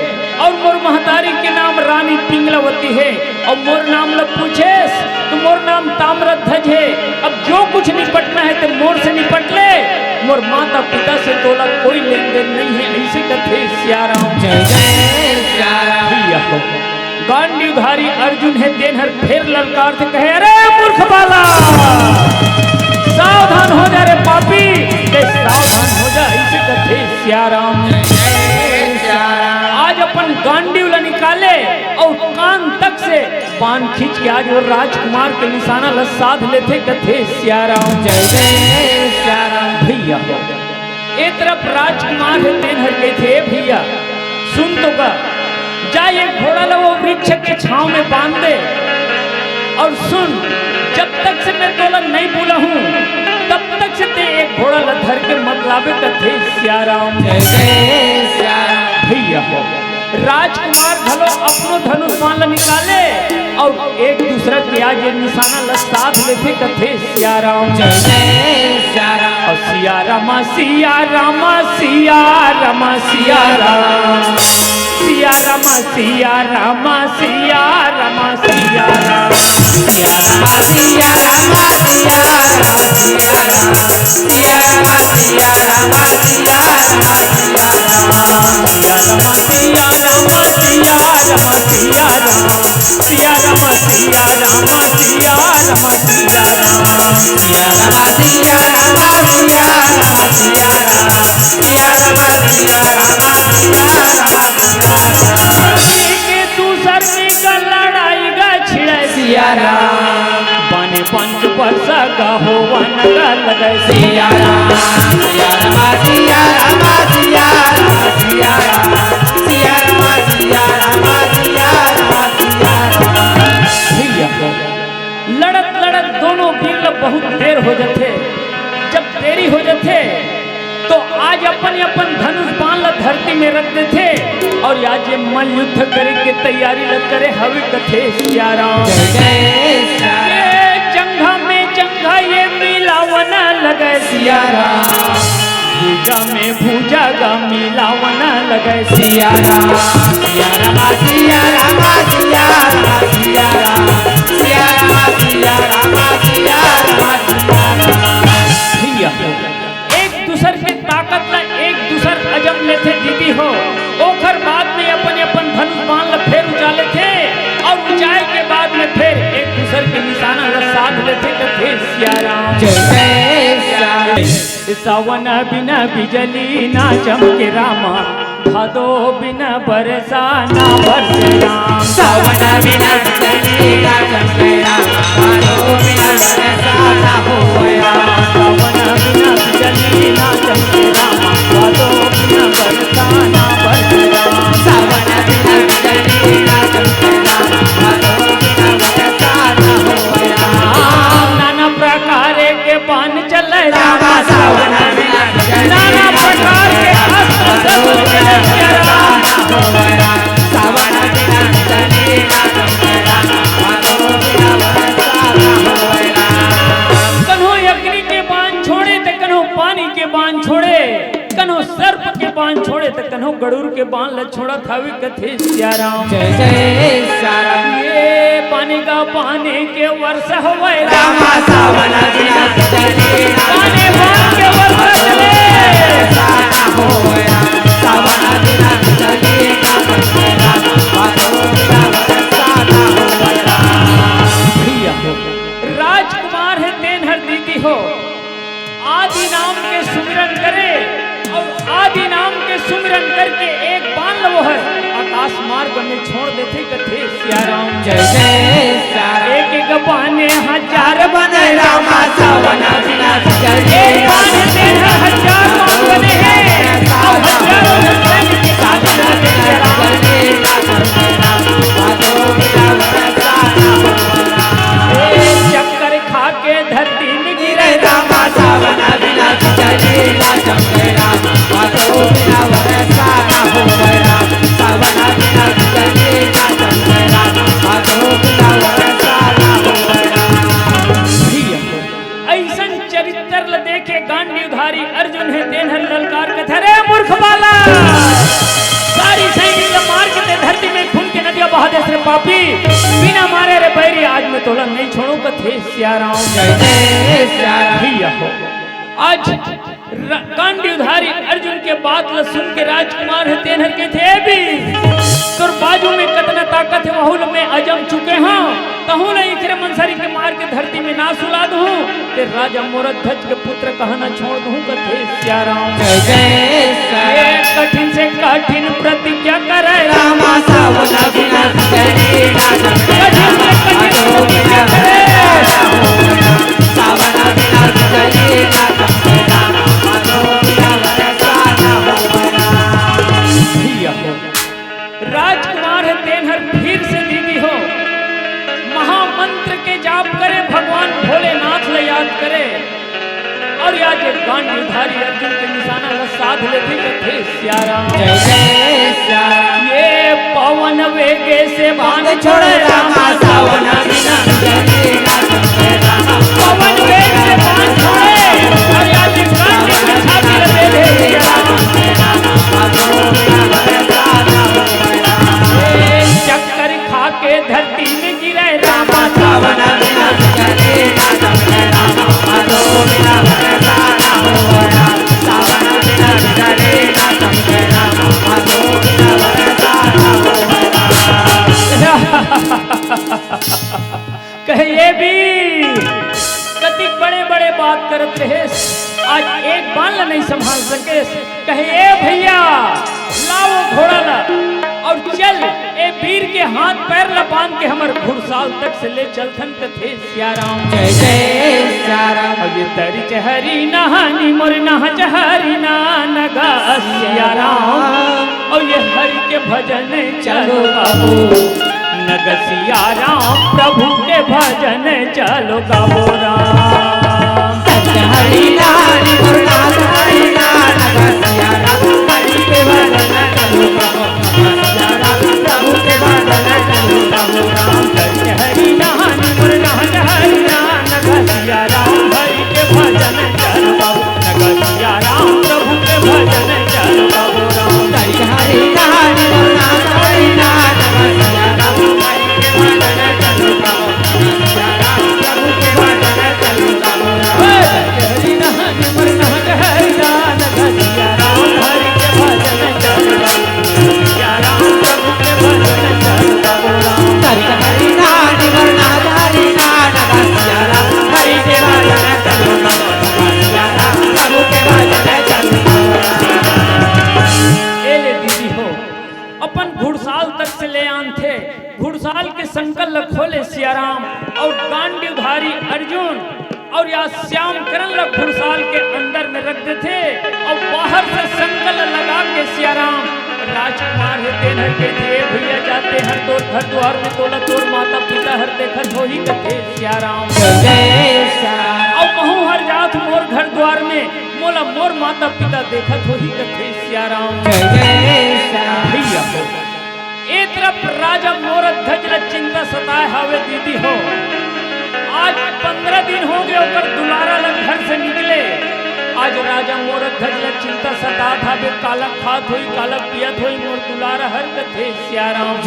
और मोर महतारी के नाम रानी पिंगलावती है, और मोर नाम ल पूछेस तो मोर नाम ताम्रध्वज है। अब जो कुछ निपटना है तो मोर से निपट ले, मोर माता पिता से तोला कोई लेन देन नहीं है, ऐसे कथे श्याराम। भैया हो गांडी उधारी अर्जुन है तेन हर फेर ललकार से कहे अरे मूर्ख बाला, सावधान हो जा रे पापी, सावधान हो जा, ऐसे कथे श्याराम। आज अपन गांडी वाला निकाले और कान तक से पान खींच के आज वो राजकुमार के निशाना ल साध लेते कथे श्याराम। भैया एक तरफ राजकुमार है तेन हर के थे भैया सुन तो का जा एक घोड़ा ला वो वृक्ष के छांव में बांध दे, और सुन जब तक से मैं तोला नहीं बोला हूँ तब तक से ते एक घोड़ा ला धर के मतलाबे कथे श्याराम। भैया हो राजकुमार भलो अपनो धनुष बाण निकाले और एक दूसरा के आज निशाना ल साध लेते कथे श्याराम। और सिया रामा सिया रामा सिया रामा सिया राम, सिया रामा सिया रामा सिया रामा सिया राम, सिया रामा सिया रामा सिया रामा सिया राम, सिया रामा सिया रामा सिया रामा सिया राम, सिया रामा सिया रामा सिया रामा सिया राम, सिया रामा सिया रामा सिया रामा सिया राम, सिया रामा सिया रामा सिया रामा सिया राम, सिया रामा सिया रामा सिया रामा सिया राम। के दूसर का लड़ाई गा छिड़े सिया राम, बने पंच वर्षा का हो वन का लगे सिया राम, सिया रामा सिया रामा सिया रामा सिया राम, सिया रामा सिया रामा सिया रामा सिया राम। भैया लड़त लड़त दोनों वीर बहुत देर हो जाते, अपन अपन धनुष बाण ला धरती में रखते थे और आज ये मल युद्ध करे के तैयारी लग करे हवे कथे सिया राम। जय जय सिया राम। ये जंघा में जंघा ये मिलावना लगे सिया राम, भूजा में भूजा का मिलावना लगे सिया राम। सिया राम सिया राम सिया राम सिया राम सिया राम सिया राम सिया राम सिया राम। भैया एक दूसर के ताकत ला एक दूसर अजम लेते दीदी हो, ओखर बाद में अपन अपन धनुष बाण ला फेर उचाले थे और ऊंचाई के बाद में फिर एक दूसर के निशाना ला साध लेते कथे सिया राम। जय जय सिया राम। सावन बिना बिजली ना चमके रामा, भादो बिना बरसा ना बरसे राम। सावन बिना बिजली ना चमके रामा, भादो बिना बरसा ना होए राम। सावन बिना बिजली ना चमके रामा, भादो बिना बरसा ना बरसे राम। सावन बिना बिजली ना चमके रामा, भादो बिना बरसा ना होए राम। नाना प्रकार के बाण चले रामा सावन बिना बिजली नाना प्रकार के अस्त्र शस्त्र चले सिया राम। सावन बिना बिजली ना चमके रामा, भादो बिना बरसा ना होए राम। कन्हो अग्नि के बाण छोड़े तो कन्हो पानी के बाण छोड़े, कन्हो सर्प के बाण छोड़े तो कन्हो गरुड़ के बाण ल छोड़ा थावे कथे सिया राम। जय जय सिया राम। ये पानी का पानी के वर्षा होवे रामा सावन बिना बिजली ना पानी बाण के वर्षा चले ना होए राम। सावन बिना बिजली ना चमके रामा, भादो बिना बरसा ना होए राम। भैया हो राजकुमार है तेनहर दीदी हो, आदि नाम के सुमिरन करे और आदि नाम के सुमिरन करके एक बाण लवहर आकाश मार्ग में छोड़ देते कथे सिया राम। जय जय सिया राम। एक एक बाने हजार बने रामा सावन बिना बिजली एक ना बाण तेरह हजार बाण बने हैं और हजारों हजारों के साथ सावन बिना बिजली ना चमके रामा, भादो बिना बरसा ना होए राम। चक्कर खा के धरती में गिरे रामा सावन बिना बिजली ना चमके रामा, भादो बिना बरसा ना होए राम। सावन बिना बिजली ना चमके रामा, भादो बिना बरसा ना होए राम। ऐसन चरित्र ल देखे गांडीवधारी अर्जुन है तेनहर ललकार कथा रे मूर्ख बाला, सारी सैनिक मार के ते धरती में खून के नदियां बहा दे रे पापी, बिना मारे रे बैरी आज मैं तोला नहीं छोड़ू कथे सिया राम। जय जय सिया राम। भैया हो आज गांडीवधारी अर्जुन के बात ल सुन के राजकुमार है तेनहर के थे भी तोर बाजू में कतना ताकत है वहुल में अजम चुके हाँ, कहूँ नहीं इखरे मनसरी के मार के धरती में ना सुला दूँ ते राजा मोरत ध्वज के पुत्र कहना छोड़ दूँ कथे सिया राम। जय जय सिया ये राम। कठिन से कठिन प्रतिज्ञा करे रामा सावन बिना बिजली ना चमके कठिन रामा, से कठिन भादो बिना प्रतिज्ञा करे बरसा ना होए राम। सावन बिना बिजली ना चमके रामा, भादो बिना बरसा ना होए राम। भैया हो राजकुमार है तेनहर फिर से दीदी हो, महामंत्र के जाप करे भगवान भोलेनाथ ले याद करे और याद गांडीवधारी अर्जुन के निशाना ला साध लेते कथे सिया राम। जय जय सिया राम। ये पवन वेगे से बांध छोड़े रामा सावन बिना बिजली ना चमके रामा, पवन वेग से बांध छोड़े और याद गांडी में छाती लगे दे सिया राम। भादो बिना बरसा ना होए राम। ये चक्कर खा के धरती में गिरे रामा सावन बिना बिजली ना चमके रामा, भादो बिना बरसा ना होए राम। सावन बिना बिजली ना चमके रामा, भादो बिना बरसा ना होए राम। कहिए भी कति बड़े बड़े बात करत रहे, आज एक बाण ला नहीं संभाल सके, कहिए भैया लाओ घोड़ा ला और चल ए वीर के हाथ पैर ला बांध के हमर घुड़साल तक से ले चलथन कथे सिया राम। जय जय सिया राम। और ये तरी चहरी नहानी मोर नहा चहरी ना नगा सिया राम, और ये हरि के भजन चलो गाओ नग सिया राम, प्रभु के भजन चलो गाओ राम। हरि नाम हरि नाम नग सिया घुड़साल के संकल खोले सियाराम और गांडीवधारी अर्जुन और या श्याम करण लग घुड़साल के अंदर में रख देते और बाहर से संकल लगा के सियाराम राजकुमार है तेनर के थे भैया जाते हर तोर घर द्वार में तोला तोर माता पिता हर देखत हो ही कथे सियाराम और कहूँ हर जात मोर घर द्वार में मोला मोर माता पिता देखत हो ही कथे सियाराम भैया हो ए तरफ राजा मोर ध्वज चिंता सताए हावे दीदी हो आज 15 दिन हो गए ओकर दुलारा लग घर से निकले आज राजा मोर ध्वज चिंता सतात हावे कालक खात होई कालक पियत होई मोर दुलारा हर कथे सियाराम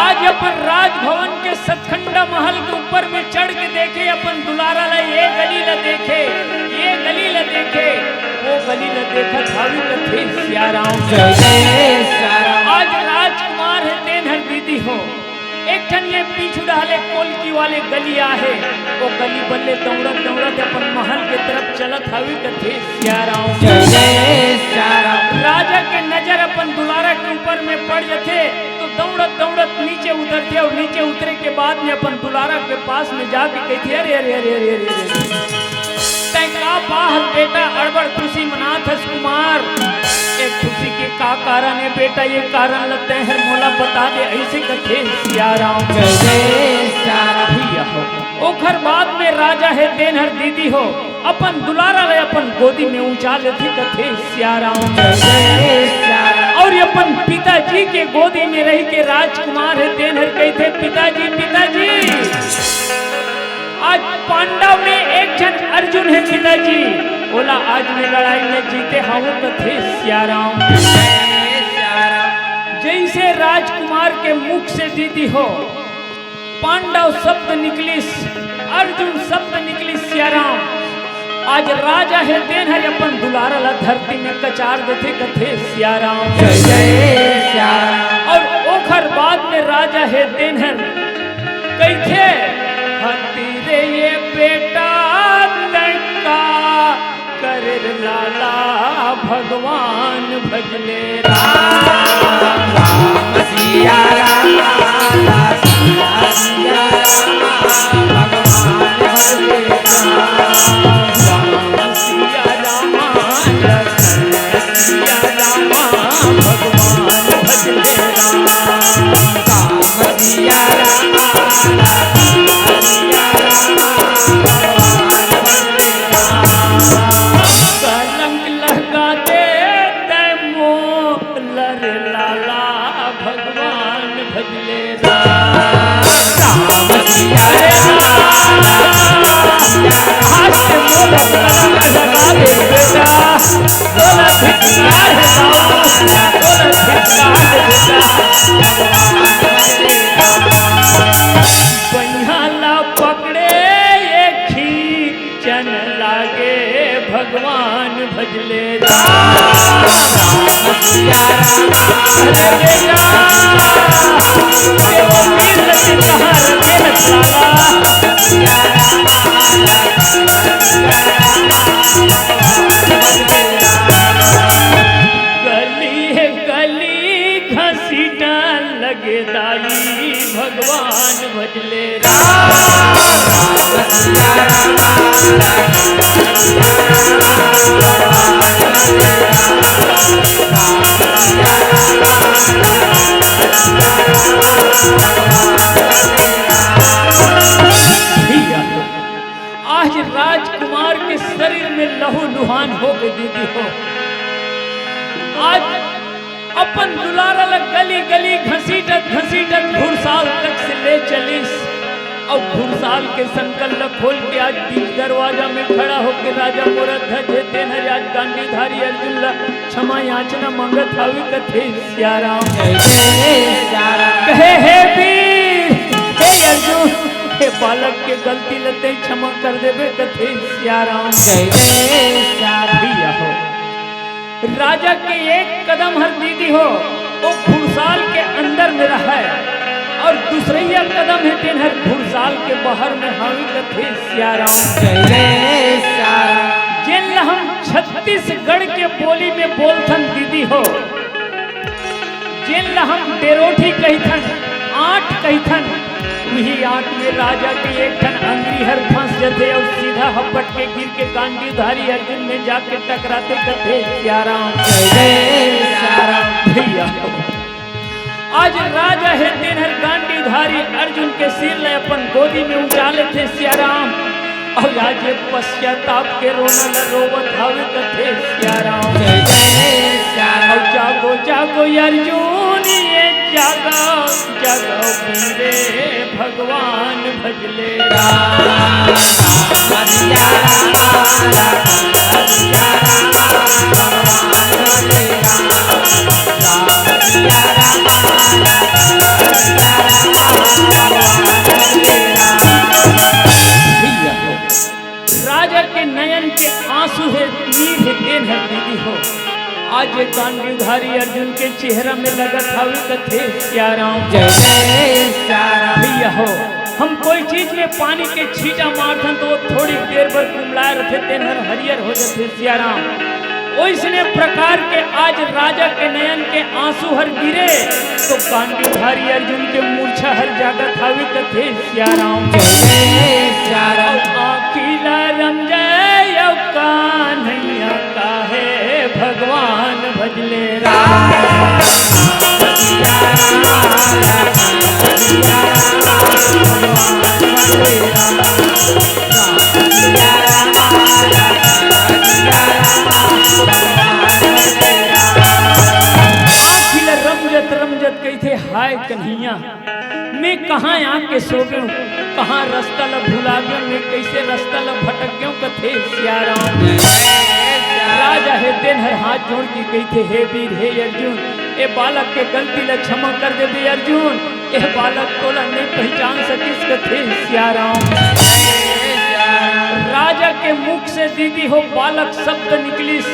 आज अपन राजभवन के सतखंडा महल के ऊपर में चढ़ के देखे अपन दुलारा ला ये गली ला देखे ये गली ला देखे वो गली ला देखत हावी कथे सियाराम आज राजकुमार है तेनहर दीदी हो एक ठन ये पीछू डाले कोलकी वाले गलिया है वो गली बल्ले दौड़त दौड़त अपन महल के तरफ चलत हवी कथे सियाराम राजा के नजर अपन दुलारा के ऊपर में पड़ जाते तो दौड़त दौड़त नीचे उतरते और नीचे उतरे के बाद में अपन दुलारा के पास में जाके कहते अरे अरे अरे अरे अरे तय का बाहर बेटा अड़बड़ खुशी मनात हस कुमार एक खुशी के का कारण है बेटा ये कारण लगते हैं मोला बता दे ऐसे कथे सियाराम भैया हो ओखर बाद में राजा है तेनहर दीदी हो अपन दुलारा ले अपन गोदी में ऊंचा लेती कथे सियाराम और अपन पिताजी के गोदी में रह के राजकुमार है तेनहर कहते पिताजी पिताजी आज पांडव में एक जन अर्जुन है पिताजी बोला आज में लड़ाई में जीते हम कथे सियाराम जैसे राजकुमार के मुख से दीदी हो पांडव शब्द निकली अर्जुन शब्द निकली सियाराम आज राजा है तेनहर अपन दुलारा ला धरती में कचार देते कथे सियाराम और ओखर बाद में राजा है तेनहर कहते हतीरे ये बेटा लंका कर लाला भगवान भजले राम सिया राम भगवान भजले राम सिया राम सिया राम भगवान भजले राम सिया कलंक लगा दे तैमो लर लाला भगवान भजले राम सिया कलंक लगा दे बेटा बोला धिक्कार है बोला धिक्कार बनिहाला पकड़े एक खींचन लागे भगवान भजले राम सिया राम बेटा वो वीर लचित कहार मेहनत लागा सिया गली है गली घसीटा लगे दाई भगवान भजले राम सिया आज राजकुमार के शरीर में लहू लुहान हो गई दीदी हो आज अपन दुलारा लग गली गली घसीटत घसीटत घुड़साल तक से ले चलिस और घुड़साल के संकल्प खोल के आज बीच दरवाजा में खड़ा होकर राजा मोरा ध्वज तेनहर आज गांडीधारी अर्जुन ला क्षमा याचना मंगत हावी कथे सियाराम कहे हे वीर हे अर्जुन हे बालक के गलती लते क्षमा कर देवे कथे सियाराम भैया हो राजा के एक कदम हर दीदी हो वो घुड़साल के अंदर में रहा है और दूसरिया कदम है तेनहर घुड़साल के बाहर में हावी कथे सियाराम जेल हम छत्तीसगढ़ के बोली में बोलथन दीदी हो जिन ला हम डेरोठी कहिथन, आठ कहिथन, वही आठ में राजा के एक ठन अंगरी हर फंस जथे और सीधा हपट के गिर के गांडीवधारी अर्जुन में जाके टकराते कथे सियाराम। जय जय सियाराम। भैया आज राजा है दिन हर गांडीवधारी अर्जुन के सिर ले अपन गोदी में उठा लेते सियाराम। और आज ये पश्चाताप के रोना न रोवत हवे कथे सियाराम। जय जय सियाराम। और जागो जागो अर्जुन ये जागो जागो वीरे भगवान भजले राम राम सिया राम राम सिया राम भगवान भजले राम राम सिया राम राजा के नयन के आंसू है नीर है देन है दीदी हो। आज ये गांडीवधारी अर्जुन के चेहरा में लगत हवे कथे सियाराम। जय जय सियाराम। भैया हो हम कोई चीज में पानी के छींटा मारथन तो वो थोड़ी देर पर कुमलाए रहते तेन हर हरियर हो जाते सियाराम। ओइसने प्रकार के आज राजा के नयन के आंसू हर गिरे तो गांडीवधारी अर्जुन के मूर्छा हर जागत हवे कथे सियाराम। जय जय सियाराम। आखिला रमजय कान्हैया काहे भगवान भजले राम। सिया राम सिया राम भगवान भजले राम राम सिया राम सिया आखिल रमजत रमजत कही थे हाय कन्हैया मैं कहाँ आके सो गयो, कहाँ रास्ता ला भुला गयो, मैं कैसे रास्ता ला भटक गयो कथे सियाराम। राजा है दिन हर हाथ जोड़ के कही थे हे वीर हे अर्जुन ए बालक के गलती ला क्षमा कर दे बे अर्जुन। ए बालक तोला नहीं पहचान सकिस कथे सियाराम। राजा के मुख से दीदी हो बालक शब्द निकलिस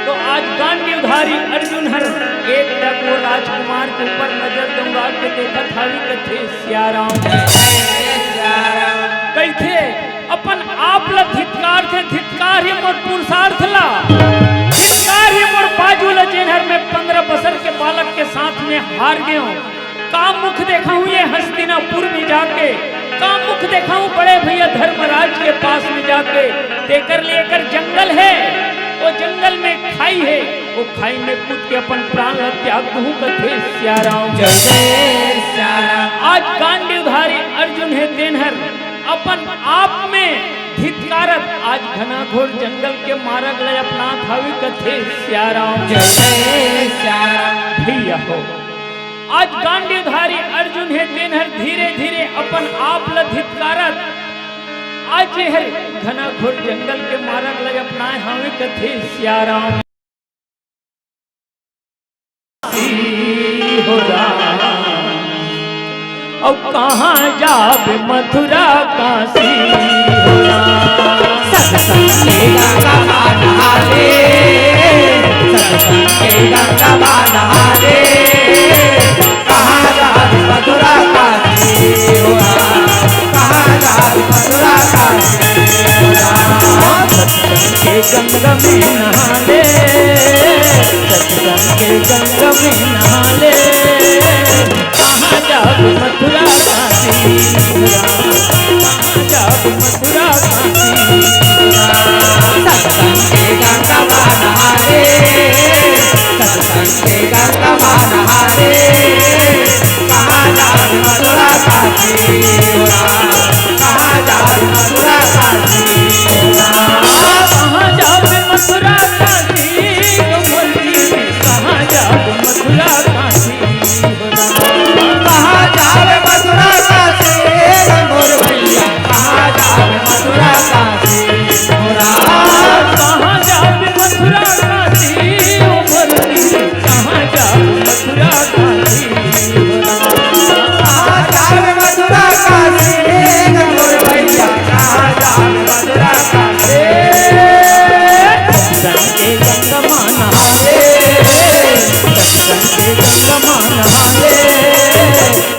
तो आज गांडीवधारी अर्जुन हर एक तक वो राजकुमार के ऊपर नजर दूंगा के देखा थावी कथे सियाराम। कैथे अपन आप ला धिक्कार थे, धिक्कार ही मोर पुरुषार्थ ला, धिक्कार ही मोर बाजू ला जेनहर में 15 बरस के बालक के साथ में हार गयो। काम मुख देखा हूँ ये हस्तिनापुर में जाके, काम मुख देखा हूँ बड़े भैया धर्मराज के पास में जाके, देकर लेकर जंगल है वो जंगल में खाई है वो खाई में कूद के अपन प्राण त्याग दूं कथे सियाराम। जय जय सियाराम। आज गांडीवधारी अर्जुन है देनहर अपन आप में धिक्कारत आज घनाघोर जंगल के मार्ग ले अपना थावी कथे सियाराम। जय जय सियाराम। भैया हो आज गांडीवधारी अर्जुन है देनहर धीरे धीरे अपन आप ला धिक्कारत आज हर घनाघोर जंगल के मार्ग ले अपनाए हवे कथे सियाराम। हो राम और कहाँ जाबे मथुरा काशी हो राम। सत्संग के गंगा नहाले, सत्संग के गंगा नहाले, कहाँ जाबे मथुरा काशी हो राम, कहाँ जाबे मथुरा काशी हो राम। सत्संग के गंगा में नहाले, सत्संग के गंगा में नहाले, कहाँ जाबे मथुरा काशी हो राम, कहाँ जाबे मथुरा काशी हो राम। सत्संग के गंगा नहाले, सत्संग के गंगा नहाले, कहाँ जाबे मथुरा काशी हो राम, कहाँ जाबे मथुरा काशी हो राम। कहाँ जाबे मथुरा काशी तो बोली कहाँ जाबे मथुरा काशी हो राम। कहाँ जाबे मथुरा काशी मोर भैया, कहाँ जाबे मथुरा काशी हो राम। कहाँ जाबे मथुरा काशी ओ बोली कहाँ जाबे मथुरा काशी हो राम। कहाँ जाबे मथुरा काशी मोर भैया, कहाँ जाबे मथुरा काशी। सत्संग के गंगा नहाले, सत्संग के गंगा नहाले,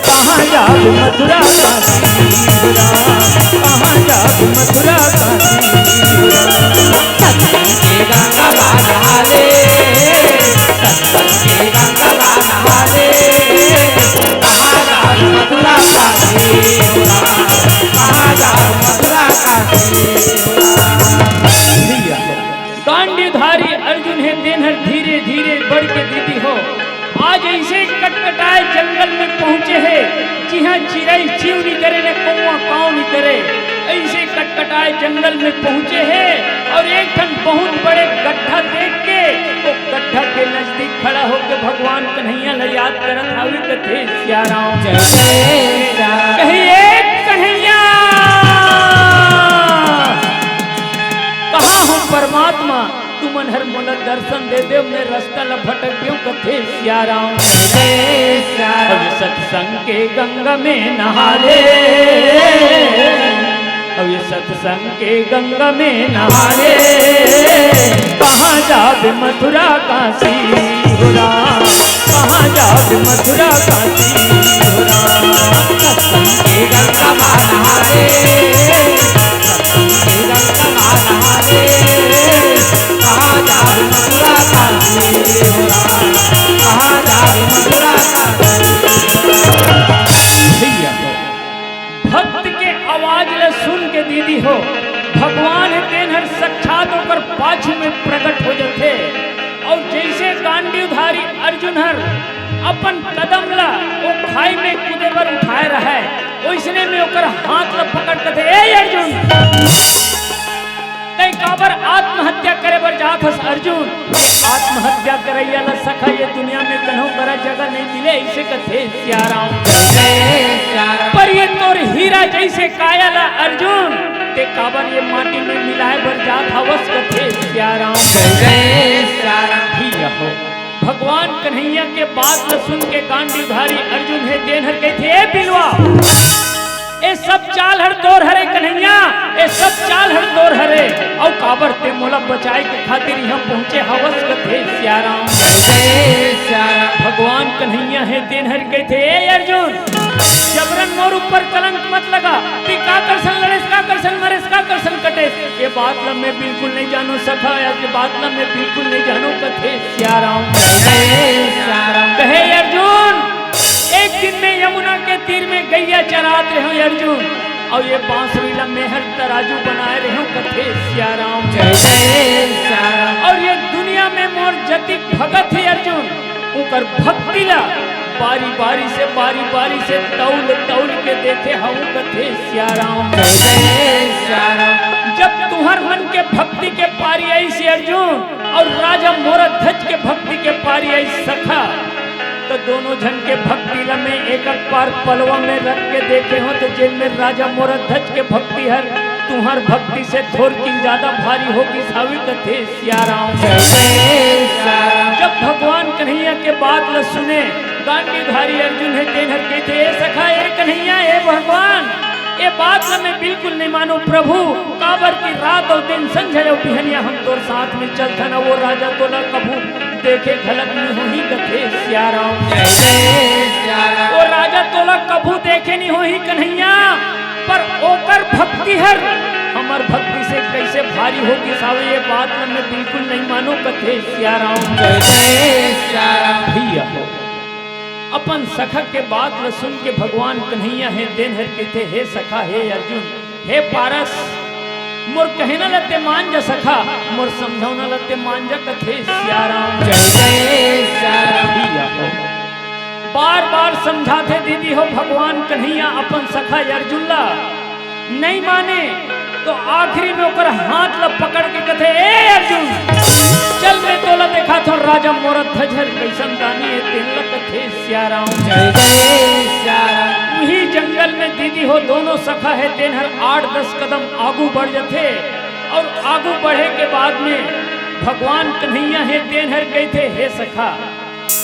कहाँ जाबे मथुरा काशी हो राम, कहाँ जाबे मथुरा काशी हो राम। सत्संग के गंगा नहाले, सत्संग के गंगा नहाले, ऐसे कटकटाए जंगल में पहुंचे है जिहाँ चिड़ई चीव नहीं करे न कौआ काव नहीं करे, ऐसे कटकटाए जंगल में पहुंचे हैं और एक ठन बहुत बड़े गड्ढा देख के वो गड्ढा के नजदीक खड़ा होकर भगवान कन्हैया ला याद करत हावे कथे सियाराम जय जय राम। कहिए कन्हैया कहाँ हो परमात्मा, तू मन हर मोला दर्शन दे दे, मैं रास्ता ला भटक गयो कथे सियाराम जय राम। अब सत्संग के गंगा में नहा ले, अब ये सत्संग के गंगा में नहा ले, कहाँ जाबे मथुरा काशी हो राम, कहाँ जाबे मथुरा काशी हो राम। सत्संग के गंगा माँ नहा ले, सत्संग के गंगा माँ नहा ले, कहाँ जावे मथुरा काशी हो राम, कहाँ जावे मथुरा काशी। भैया हो भक्त के आवाज ले सुन के दीदी हो भगवान तेन हर साक्षात होकर पाछू में प्रकट हो जाते और जैसे गांडीवधारी अर्जुन हर अपन कदम ला वो खाई में कूदे पर उठाए रहा है, वैसने में ओकर हाथ ला पकड़ के दे ए अर्जुन कई काबर आत्महत्या करे बर जात हस अर्जुन, आत्महत्या करैया ला सखा ये दुनिया में कन्हू करा जगह नहीं मिले, ऐसे कथे सियाराम जय राम। पर ये तोर हीरा जैसे काया ला अर्जुन ते काबर ये माटी में मिलाए बर जात हवस कथे सियाराम जय राम। भैया हो भगवान कन्हैया के बात ला सुन के गांडीवधारी अर्जुन है देन हर कहते ए बिलवा ए सब चाल हर तोर हरे कन्हैया, ए सब चाल हर तोर हरे और काबर ते मोला बचाए के खातिर यहाँ पहुँचे हवस कथे सियाराम जय राम। भगवान कन्हैया है दिन हर कहते ए अर्जुन जबरन मोर ऊपर कलंक मत लगा, ती का करसन लड़ेस का करसन मरेस का करसन कटेस, ये बात ला मैं बिल्कुल नहीं जानो सखा, ये बात ला मैं बिल्कुल नहीं जानो कथे सियाराम जय राम। कहे अर्जुन एक दिन में यमुना के तीर में गैया चरात रहे हो अर्जुन और ये बांसुरी ला मेहर तराजू बनाए रहे हो कथे सियाराम जय राम। और ये दुनिया में मोर जति भगत है अर्जुन उकर भक्ति ला बारी बारी से तौल के देखे हूँ कथे सियाराम जय राम। जब तुहर मन के भक्ति के पारी आई से अर्जुन और राजा मोरत ध्वज के भक्ति के पारी आई सखा, तो दोनों जन के भक्ति ला में एक बार पलवा में रख के देखे हो तो जेल में राजा मोरत ध्वज के भक्ति हर तुम्हार भक्ति से थोड़ की ज्यादा भारी होगी सावी कथे सियाराम जय राम। जब भगवान कन्हैया के बात ल सुने गांडीवधारी अर्जुन है तेन हर कहते ए सखा ए कन्हैया ए भगवान ये बात ला मैं बिल्कुल नहीं मानो प्रभु, काबर की रात और दिन संझय और बिहनिया हम तोर साथ में चलता न वो राजा तो न कभू देखे घलक नहीं हो ही कथे सियाराम जय राम। वो राजा तोला कभू देखे नहीं हो ही कन्हैया, पर ओकर भक्ति हर हमर भक्ति से कैसे भारी होगी सावे ये बात ला मैं बिल्कुल नहीं मानो कथे सियाराम जय राम। भैया हो अपन सखा के बात ला सुन के भगवान कन्हैया है देन हर कहते हे सखा हे अर्जुन हे पारस मोर कहना लते मान जा सखा, मोर समझौना लते मान जा कथे सियाराम जय राम। भैया हो बार बार समझाते दीदी हो भगवान कन्हैया अपन सखा अर्जुन ला नहीं माने तो आखिरी में ओकर हाथ ला पकड़ के कथे ए अर्जुन चल मैं तोला देखा तो राजा मोरत ध्वज कैसन दानी है तेन ला कथे सियाराम जय राम। वही जंगल में दीदी हो दोनों सखा है तेन हर 8-10 कदम आगू बढ़ जाते और आगू बढ़े के बाद में भगवान कन्हैया है तेन हर गए थे हे सखा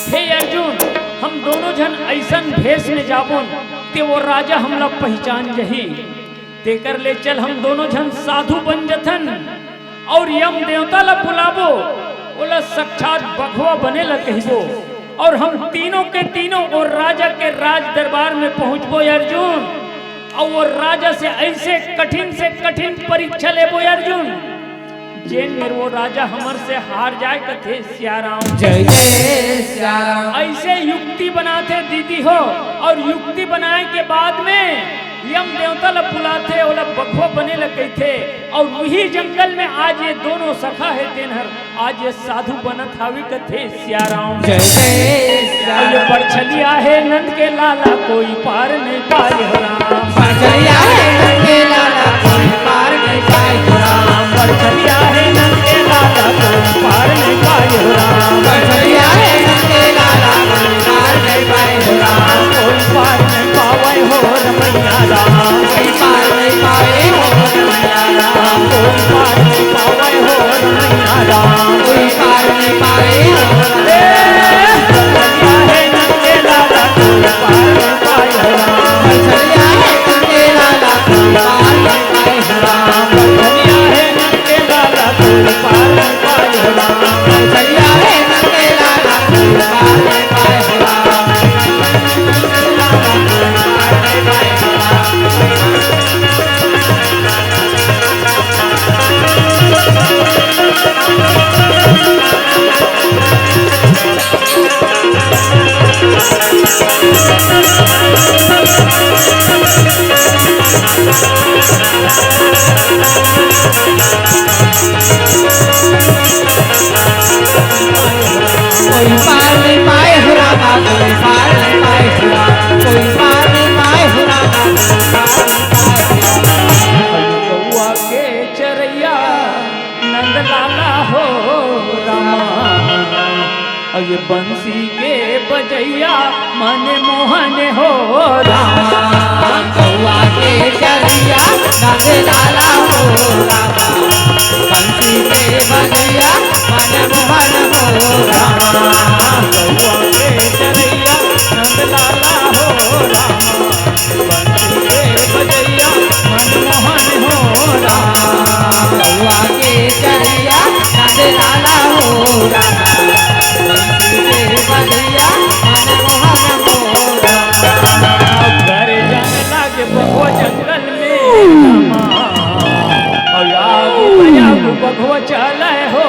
हे अर्जुन हम दोनों जन ऐसन भेष में जाबुन ते वो राजा हमला पहचान जही तेकर ले चल हम दोनों जन साधु बन जथन और यम देवता ला बुलाबो ओला साक्षात बघवा बने ला कहबो और हम तीनों के तीनों और राजा के राज दरबार में पहुंचबो अर्जुन और वो राजा से ऐसे कठिन परीक्षा लेबो अर्जुन जेन मेरे वो राजा हमर से हार जाए कथे सियाराम जय राम। ऐसे युक्ति बनाते दीदी हो और युक्ति बनाए के बाद में यम देवता ला बुलाते ओला बखवा बने ला कहते और वही जंगल में आज ये दोनों सखा है तेनहर आज ये साधु बनत हावी कथे सियाराम जय जय और ये परछलिया है नंद के लाला कोई पार नहीं पाए हो राम परछलिया है नंद के लाला कोई पार नहीं पाए हो राम परछलिया है नंद के लाला कोई पार नहीं पाए हो राम परछलिया है नंद के लाला कोई पार नहीं पाए हो राम कोई पार नहीं पावे हो रमैया राम कोई पार नहीं पाए हो रमैया राम कोई पार नहीं पावे हो रमैया राम कोई पार नहीं पाए हो परछलिया है नंद के लाला कोई पार नहीं पाए हो राम परछलिया है नंद के लाला कोई पार नहीं पाए हो राम परछलिया है नंद के लाला कोई पार नहीं पाए हो राम परछलिया है नंद के लाला कोई पार नहीं पाए हो राम कोई पार नहीं पाए हो रामा कोई पार नहीं पाए हो राम कोई पार नहीं पाए हो रामा कोई पार नहीं पाए हो राम गौआ के चरैया नंद लाला हो रामा और ये बंसी के बजैया मन मोहन हो रामा गौआ के चरैया नंद लाला हो रामा बंसी के बजैया मन मोहन हो रामा गौआ के चरैया नंद लाला हो रामा बंसी के बजैया मन मोहन हो रामा गौआ के चरैया नंद लाला हो रामा बंसी के बजैया मन मोहन हो रामा घर जाने लागे बघो जंगल में रामा और आगू बघो चले हो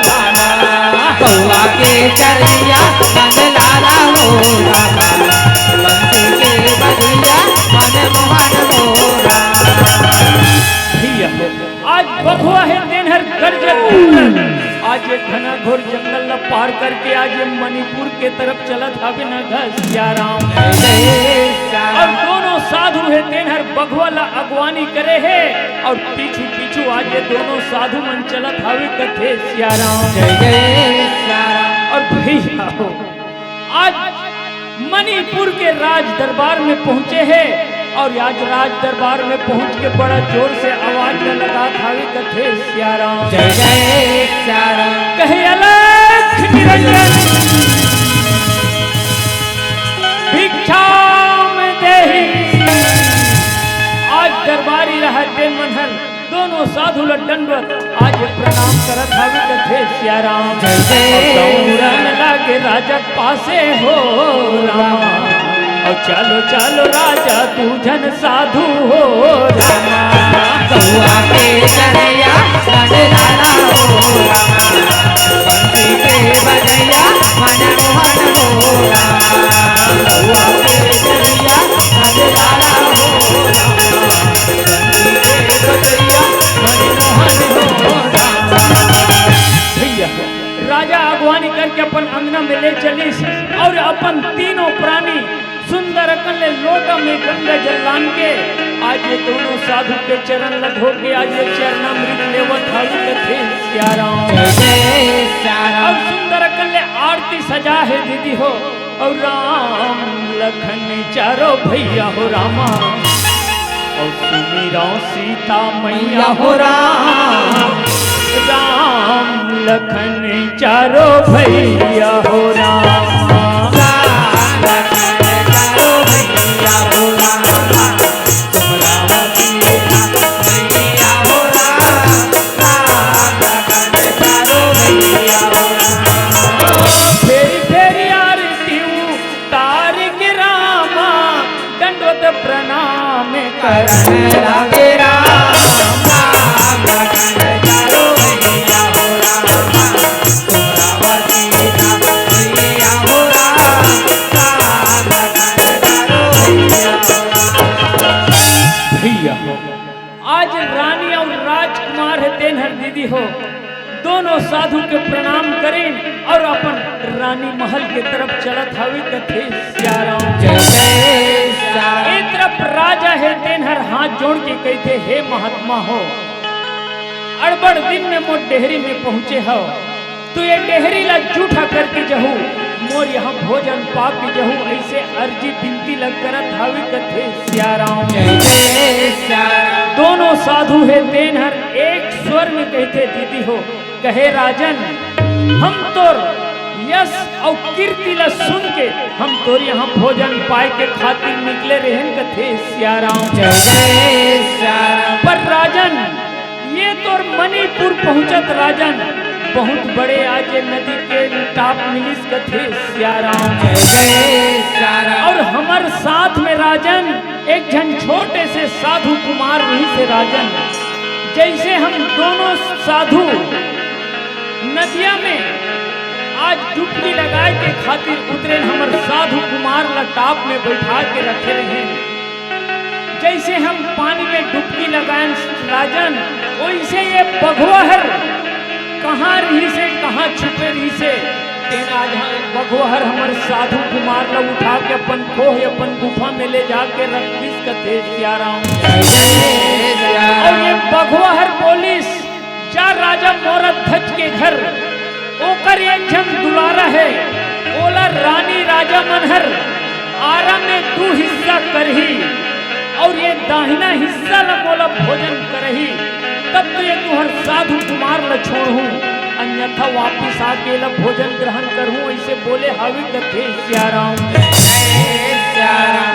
रामा गौआ के चरैया नंद लाला हो रामा बंसी के बजैया मन मोहन हो रामा भैया आज बघुआ है देनहर गर्जत आज ये घना घोर जंगल न पार करके आज ये मणिपुर के तरफ चलत हवे न घसियाराम और दोनों साधु है तेनहर बघवा ला अगवानी करे है और पीछू पीछू आज ये दोनों साधु मन चलत हवे कथे सियाराम जय जय सारा और भैया हो आज मणिपुर के राज दरबार में पहुंचे हैं और आज राज दरबार में पहुंच के बड़ा जोर से आवाज में लगा थावे कथे सियाराम जय जय सारा कहे अलख निरंजन भिक्षाम देहि आज दरबारी रहते मनहर दोनों साधु दंडवत आज प्रणाम करत हवे कथे सियाराम जय जय दौड़न लागे राजा पासे हो रामा और चलो चलो राजा तू जन साधु हो रामा गौआ के चरैया नंद लाला हो रामा बंसी के बजैया मन मोहन हो रामा गौआ के चरैया नंद लाला हो रामा बंसी के बजैया मन मोहन हो रामा भैया राजा अगवानी करके अपन अंगना में ले चलिस और अपन तीनों प्राणी सुंदर अकल लोटा में गंगा जल लान के आज ये दोनों साधु के चरण लधो के आज ये चरणामृत लेवत हालू कथे सियाराम जय जय सारा और सुंदर अकल आरती सजा है दीदी हो और राम लखन चारो भैया हो रामा और सुमीरा सीता मैया हो राम राम लखन चारो भैया हो रामा फेरी फेरी आरती तार के रामा दंडवत प्रणाम कर लागे राम राम लखन चारो भैया हो राम सोरावती का भैया हो राम राम लखन चारो भैया हो राम भैया हो आज रानी और राजकुमार है तेनहर दीदी हो, दोनों साधु के प्रणाम करें और अपन रानी महल के तरफ चलत हवे कथे सियाराम। जय जय सियाराम। एक तरफ राजा है तेनहर हाथ जोड़ के कहते हे महात्मा हो, अड़बड़ दिन में मोर डेहरी में पहुंचे हो, तू ये डेहरी ला जूठा करके जहू, मोर यहाँ भोजन पाक के जहू, ऐसे अर्जी बिनती लग करत हवे कथे सियाराम। जय जय सियाराम। दोनों साधु है तेनहर एक स्वर में कहते दीदी हो, कहे राजन हम तोर यश और कीर्ति ला सुन के हम तोर यहाँ भोजन पाए के खातिर निकले रहन कथे सियाराम। जय जय सियाराम। पर राजन ये तोर मणिपुर पहुंचत राजन, बहुत बड़े आज नदी के टाप मिलिस कथे सियाराम। जय जय सियाराम। और हमार साथ में राजन एक जन छोटे से साधु कुमार नहीं से राजन, जैसे हम दोनों साधु नदिया में आज डुबकी लगाए के खातिर उतरे, हमर साधु कुमार ला टाप में बैठा के रखे रहे, जैसे हम पानी में डुबकी लगाए राजन, वैसे ये बघवाहर कहाँ रही से कहाँ छुपे रही से तेना बघवाहर हमर साधु कुमार ला उठा के अपन खोह अपन गुफा में ले जाके रख दिस कथे सियाराम। जय जय सियाराम। और ये बघवाहर बोलिस जा राजा मोरा धज के घर, ओकर एक जन दुलारा है, ओला रानी राजा मनहर आरा में 2 हिस्सा करही, और ये दाहिना हिस्सा ला मोला भोजन करही, तब तो ये तुहर साधु कुमार ला छोड़ू, अन्यथा वापिस आके ला भोजन ग्रहण करहूं, ऐसे बोले हवे कथे सियाराम।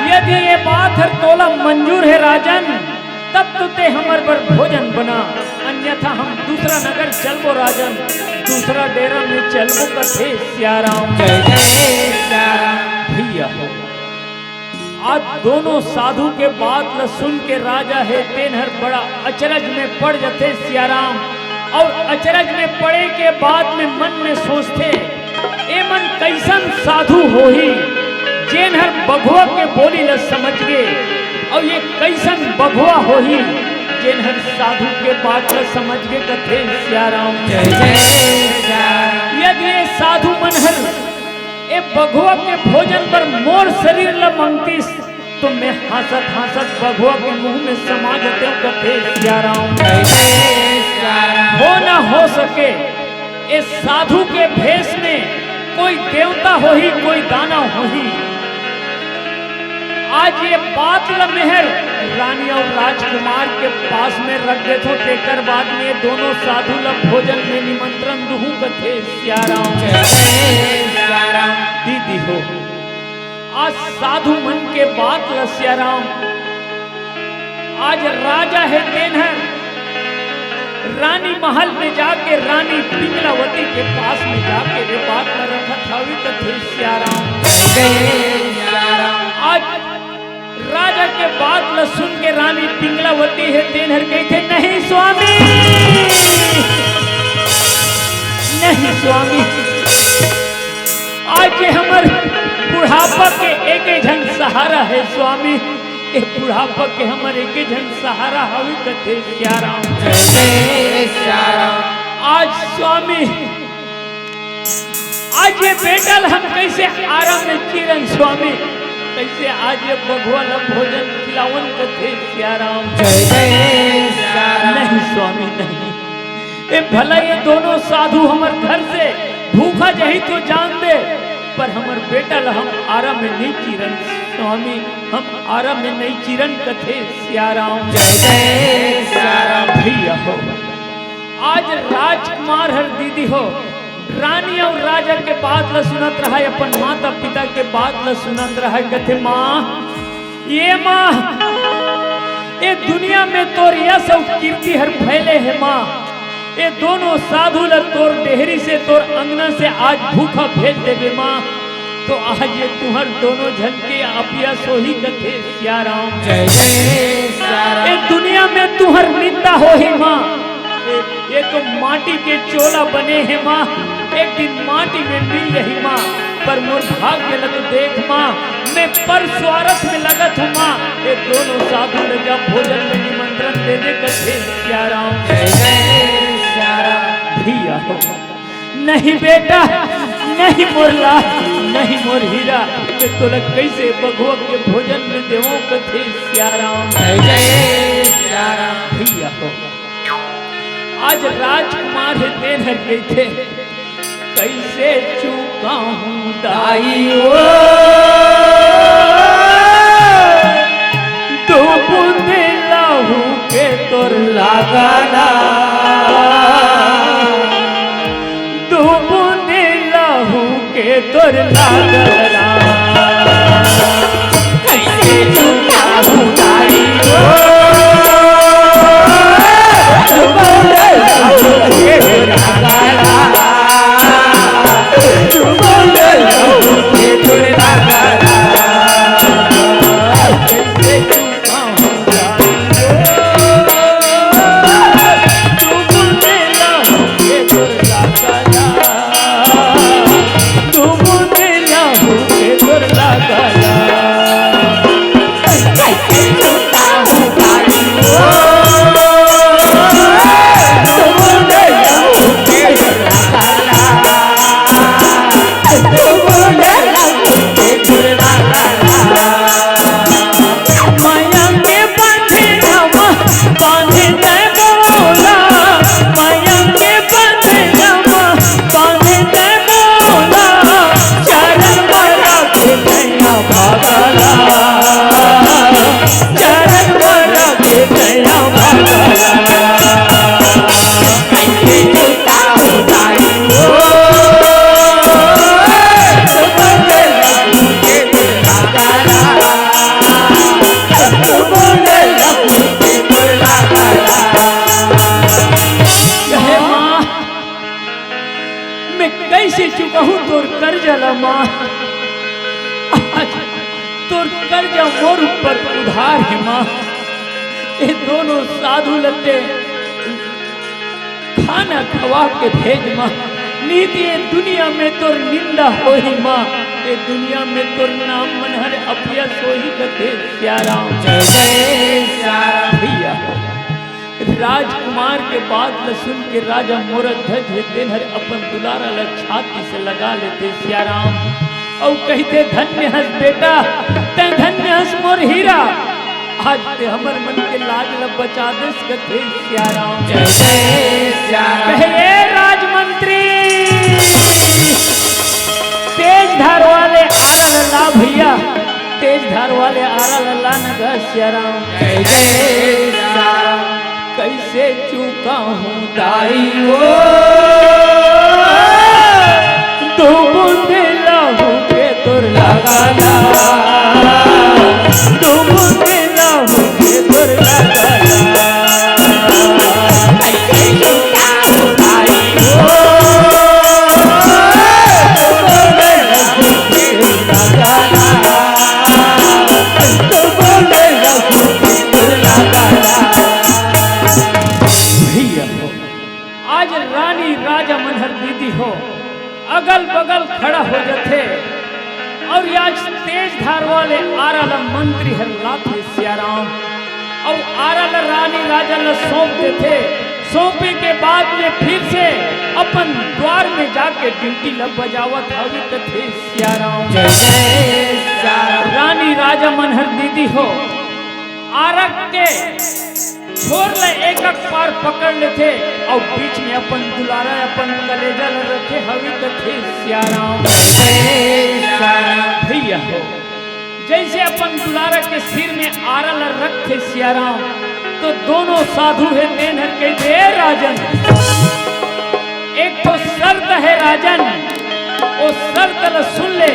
यदि ये बात हर तोला मंजूर है राजन, तब तो ते हमर पर भोजन बना, अन्यथा हम दूसरा नगर चलबो राजन, दूसरा डेरा में चलबो कथे सियाराम। जय जय सियाराम। भैया हो, आज दोनों साधु के बात ल सुन के राजा है तेनहर बड़ा अचरज में पड़ जाते सियाराम, और अचरज में पड़े के बाद में मन में सोचते ए मन कैसन साधु होही जेनहर बघवा के बोली ल समझ गे, और ये कैसन बघवा होही जेनहर साधु के बात ल समझ गे कथे सियाराम। जय जय सियाराम। यदि ये साधु मनहर ए बघवा के भोजन पर मोर शरीर ला मांगतीस, तो मैं हंसत हंसत बघवा के मुंह में समा जाते हूँ कथे सियाराम। जय जय सियाराम। हो न हो सके इस साधु के भेष में कोई देवता हो ही कोई दानव हो ही, आज ये बात ला मेहर रानी और राजकुमार के पास में रख दे तो तेकर बाद में दोनों साधु ला भोजन में निमंत्रण दूँ कथे सियाराम। जय जय सियाराम। दीदी हो, आज साधु मन के बात ला सियाराम, आज राजा है तेनहर रानी महल में जाके रानी पिंगलावती के पास में जाके ये बात ला रखा था कथे सियाराम। जय जय सियाराम। आज राजा के बात ल सुन के रानी पिंगलावती है तेनहर कहते नहीं स्वामी, नहीं स्वामी, आज ये हमर बुढ़ापा के एक जन सहारा है स्वामी, ये बुढ़ापा के हमर एक जन सहारा हवे कथे सियाराम। जय जय सियाराम। आज स्वामी, आज ये बेटल हम कैसे आराम में चिरन स्वामी, कैसे आज ये बघवा ला भोजन खिलावन कथे सियाराम। जय जय सियाराम। नहीं स्वामी नहीं, ए भला ये दोनों साधु हमर घर से भूखा जही तो जान दे, पर हमर बेटा ला हम आराम में नहीं चिरन स्वामी, हम आराम में नहीं चिरन कथे सियाराम। जय जय सियाराम। भैया हो, आज राजकुमार हर दीदी हो, रानी और राजा के बात ल सुनत रहा, अपन माता पिता के बात ल सुनत रहा, कथे माँ ये माँ ये दुनिया में तोर यश और कीर्ति हर फैले है माँ, ये दोनों साधु ल तोर डेहरी से तोर अंगना से आज भूखा भेज देवे माँ, तो आज ये तुहर दोनों झन के अपिया सोही कथे सियाराम। जय जय सियाराम। ये दुनिया में तुहर निंदा हो ही माँ, ये तो माटी के चोला बने हैं माँ, एक दिन माटी में मिल रही माँ, पर मोर भाग्य ल तो देख माँ, मैं पर स्वार्थ में लगत हूँ माँ, ये दोनों साधु ल जब भोजन में निमंत्रण ले दे कथे सिया राम। जय जय सिया राम। भैया हो नहीं बेटा नहीं मोरला नहीं मोर हीरा मैं तोला कैसे बघुआ के भोजन में देवो कथे सिया राम। जय जय सिया राम। भैया हो आज राजकुमार है तेन हर गई थे कैसे चूका हूँ दाई दाई ओ दो बूंदे लाहू के तोर लगाना दो बूंदे लाहू के तोर लागला कैसे चुका हूँ दाई ओ के लगाना कैसे चुकाहू तोर कर्जा ला माँ आज तोर कर्जा मोर ऊपर उधार है माँ। ये दोनों साधु लते खाना खवा के भेज माँ नीति ये दुनिया में तोर निंदा हो ही माँ ये दुनिया में तोर नाम मनहर अपयस हो ही कथे सिया राम। जय जय सिया राम। भैया राजकुमार के बात न सुन के राजा मोरत ध्वज दिन हर अपन दुलारा ल छाती से लगा लेते सिया राम और कहते धन्य हंस बेटा ते धन्य हंस मोर हीरा आज ते हमर मन के लाज ल बचा देस कथे सिया राम। जय जय सिया राम। कहे राजमंत्री तेज धार वाले आरा लल्ला भैया तेज धार वाले आरा लल्ला न ग सिया राम। जय जय सिया राम। कैसे चूका हूँ दाई ओ दो बूंदे लाहू के तोर लगाना दो बूंदे लाहू के तोर लगाना कैसे चुका हूँ दाई ओ आज रानी राजा मनहर दीदी हो अगल बगल खड़ा हो जाते और आज तेज धार वाले आरल मंत्री हर लाथे सिया राम और आरल रानी राजा ल सौंप देते। सौंपे के बाद में फिर से अपन द्वार में जाके ड्यूटी ल बजावत हवी कथे सिया राम। जय जय सिया राम। रानी राजा मनहर दीदी हो आरक के छोर ले एक एक पार पकड़ लेते और बीच में अपन दुलारा अपन कलेजा ल रखे हवी कथे सिया राम। भैया हो जैसे अपन दुलारा के सिर में आरा ल रखे सिया राम तो दोनों साधु है देन हर कहते राजन एक तो शर्त है राजन वो शर्त ल सुन ले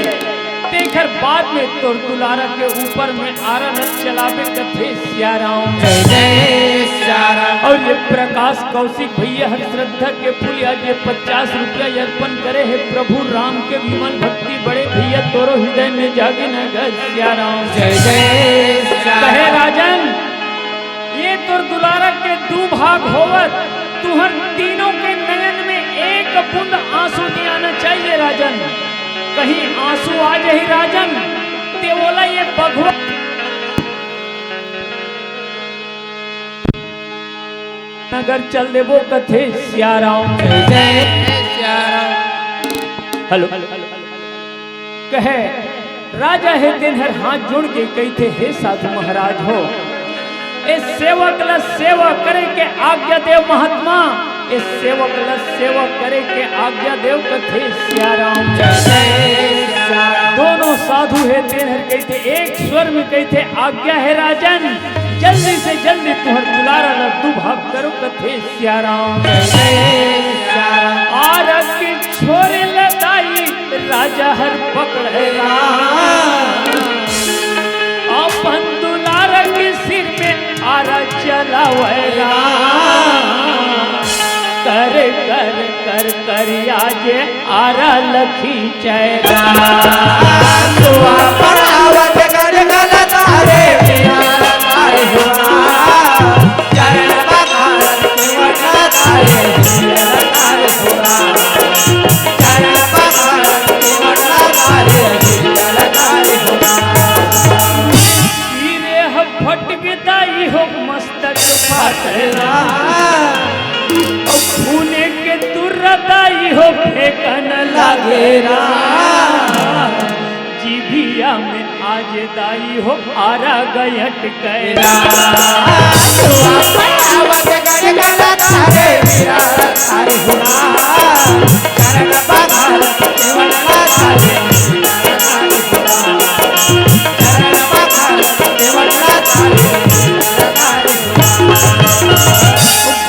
तेखर बाद में तोर दुलारा के ऊपर में आरा न चलावे कथे सिया राम। जय जय सिया राम। और ये प्रकाश कौशिक भैया हर श्रद्धा के फूल आज ये 50 रुपया अर्पण करे है प्रभु राम के विमल भक्ति बड़े भैया तोरो हृदय में जागे न ग सिया राम। जय जय सिया राम। कहे राजन ये तोर दुलारा के दो भाग होवत तुहर तीनों के नयन में एक बूंद आंसू नहीं आना चाहिए राजन। कहीं आंसू आ जाए राजन ते बोला ये भगवान नगर चल देवो कथे सियाराम। जय जय सियाराम। हेलो कहे राजा है दिन हर हाथ जोड़ के कही थे हे साधु महाराज हो इस सेवक ल सेवा करे के आज्ञा देव महात्मा इस सेवक ल सेवा करे के आज्ञा देव कथे सियाराम। जय जय सियाराम। दोनों साधु है दिन हर कही थे एक स्वर में कही थे आज्ञा है राजन जल्दी से जल्दी तुहर दुलारा ल तू भाग करो कथे सियाराम। जय जय सियाराम। आरग की छोरे लगाई राजा हर पकड़े अपन दुलारा के सिर में आरा चलावेगा कर कर कर कर आजे आरा लखी चेरा दुआ पढ़ावत कर गलतारे पिया तारे हुआ चरण पखारत केवट तारे पिया तारे हुआ चरण पखारत केवट तारे पिया तारे हुआ हीरे ह फटकताई हो मस्तक फाटला खूने के तुरताई हो फेकन लागेरा जिभिया में आज दाई हो आरा गयट कैरा दुआ पढ़ावत कर गलतारे पिया तारे हुआ चरण पखारत केवट तारे पिया तारे हुआ चरण पखारत केवट तारे पिया तारे हुआ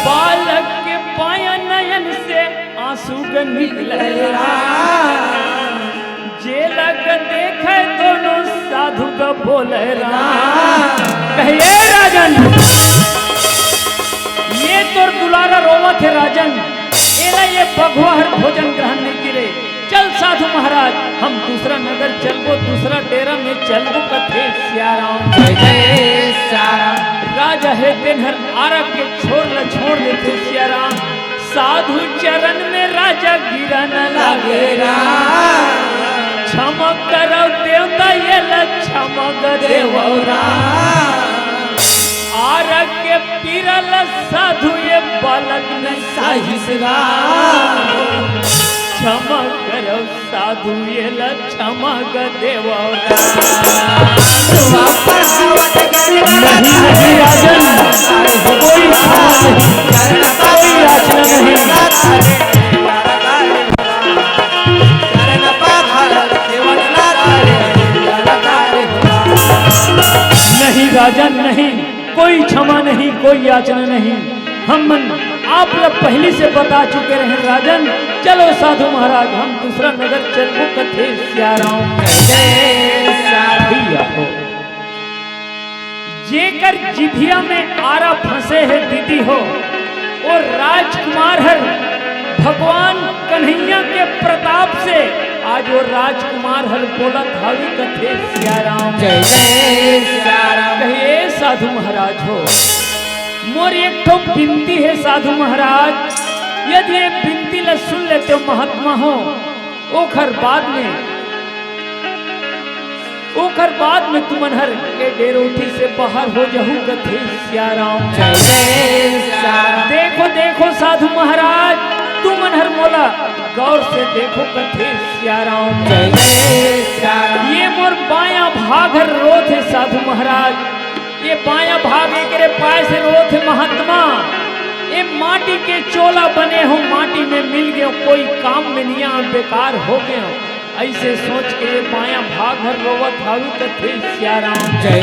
बालक के पाया नयन से आंसू निकले जे लग देखे दोनों साधु का बोले कहिए राजन ये तोर दुलारा रोवत है राजन एला ये बघवा हर भोजन ग्रहण नहीं करे चल साधु महाराज हम दूसरा नगर चलबो दूसरा डेरा में चलबो कथे सियाराम। जय जय सियाराम। राजा है दिन हर आरा के छोड़ देते सियाराम साधु चरण में राजा गिरन लागेरा क्षमक करो देवता ये ल क्षमक देवरा आरा के पीरल साधु ये बालक ने साहिसगा क्षमा करो साधु ये ल क्षमक देवरा दुआ पढ़ावत कर नहीं राजन कोई क्षमा नहीं चरण कोई याचना नहीं चरण पखारत केवट तारे पिया तारे हुआ नहीं राजन नहीं कोई क्षमा नहीं कोई याचना नहीं हम आप लोग पहले से बता चुके रहे राजन चलो साधु महाराज हम दूसरा नगर चलबो कथे सियाराम। जय जय सियाराम। भैया हो जेकर जिभिया में आरा फंसे है दीदी हो और राजकुमार हर भगवान कन्हैया के प्रताप से आज वो राजकुमार हर बोलत हवी कथे सियाराम। जय जय सियाराम। कहिए साधु महाराज हो मोर एक ठो बिनती है साधु महाराज यदि ये बिनती ल सुन लेते हो महात्मा हो ओखर बाद में तुमन हर के डेरोठी से बाहर हो जहू कथे सियाराम। जय जय सियाराम। देखो देखो साधु महाराज तुमन हर मोला गौर से देखो कथे सियाराम। जय जय सियाराम। ये मोर बाया भाग हर रोथ है साधु महाराज ये बाया भाग एकरे पाए से रोथ है महात्मा ये माटी के चोला बने हो माटी में मिल गए कोई काम में निया बेकार हो गए ऐसे सोच के ये बाया भाग हर रोवत हावी कथे सियाराम। जय जय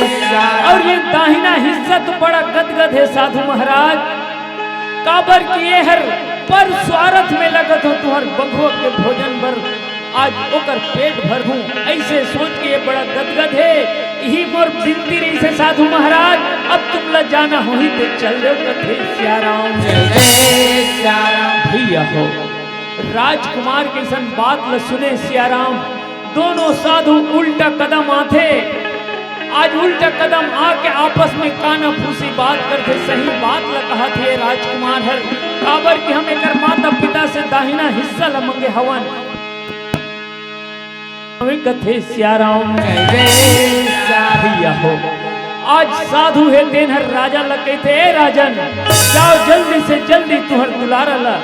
सियाराम। और ये दाहिना हिस्सा तो बड़ा गदगद है साधु महाराज काबर किए हर पर स्वार्थ में लगत हो तुहर बघुआ के भोजन बर आज ओकर पेट भर हूँ ऐसे सोच के ये बड़ा गदगद है यही मोर बिनती रही से साधु महाराज अब तुम ल जाना हो ही तो चल रहे कथे सियाराम। जय जय सियाराम। भैया हो राजकुमार के सन बात ल सुने सियाराम दोनों साधु उल्टा कदम आते आज उल्टा कदम आके आपस में काना फूसी बात करते सही बात ल कहा थे राजकुमार हर काबर कि हम एक माता पिता से दाहिना हिस्सा ल मंगे हवन हमें कथे सियाराम। जय जय सियाराम। भैया हो आज साधु है देनहर राजा लगे थे ए राजन जाओ जल्दी से जल्दी तुहर दुलारा ला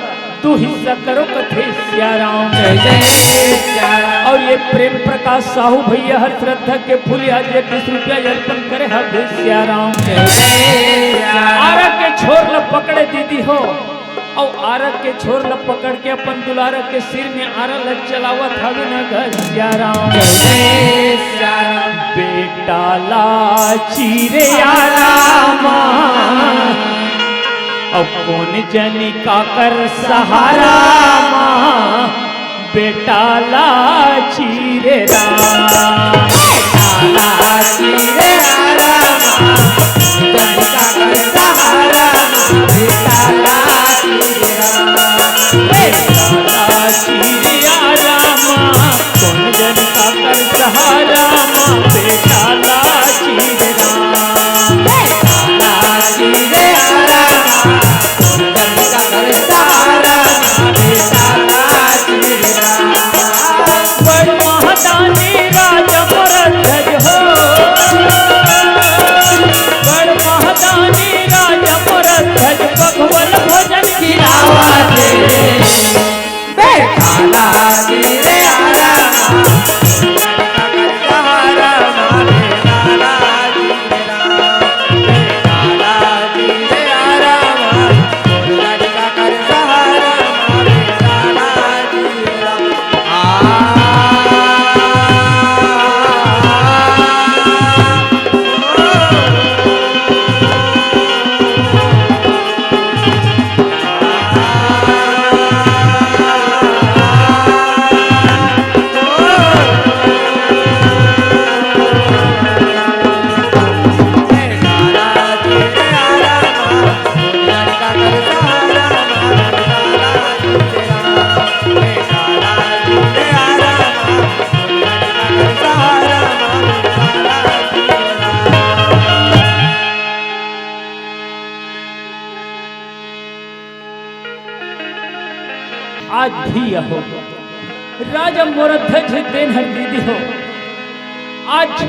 तू हिस्सा करो कथे सियाराम जय जय सियाराम। और ये प्रेम प्रकाश साहू भैया हर श्रद्धा के फूल आज ये 20 रुपया अर्पण करे हवे सियाराम जय जय सियाराम। आरा के छोर ल पकड़े दीदी हो और आरा के छोर ल पकड़ के अपन दुलारा के सिर में आरा ल चलावत हवे न घर सियाराम जय जय सियाराम। बेटा ला चीरे आरामा अब कौन जनी का कर सहारा माँ बेटा ला चीरे राम बेटा चीरे आरामा जन का कर सहारा बेटा चीरे राम। बेटा ला चीरे आरामा कौन जनी का कर सहारा माँ बेटा ला चीरे राम बेटा चीरे आरामा जन का कर सहारा बेटा चीरे राम। बड़ महादानी राजा मरध्वज हो बड़ महादानी राजा मरध्वज भगवल भजन की आवाज बेटा चीरे आरामा सहारा बेटा चीरे आरामा जन का कर सहारा बेटा चीरे राम। आज भी हो राजा मोरध्वज देनहर दीदी हो आज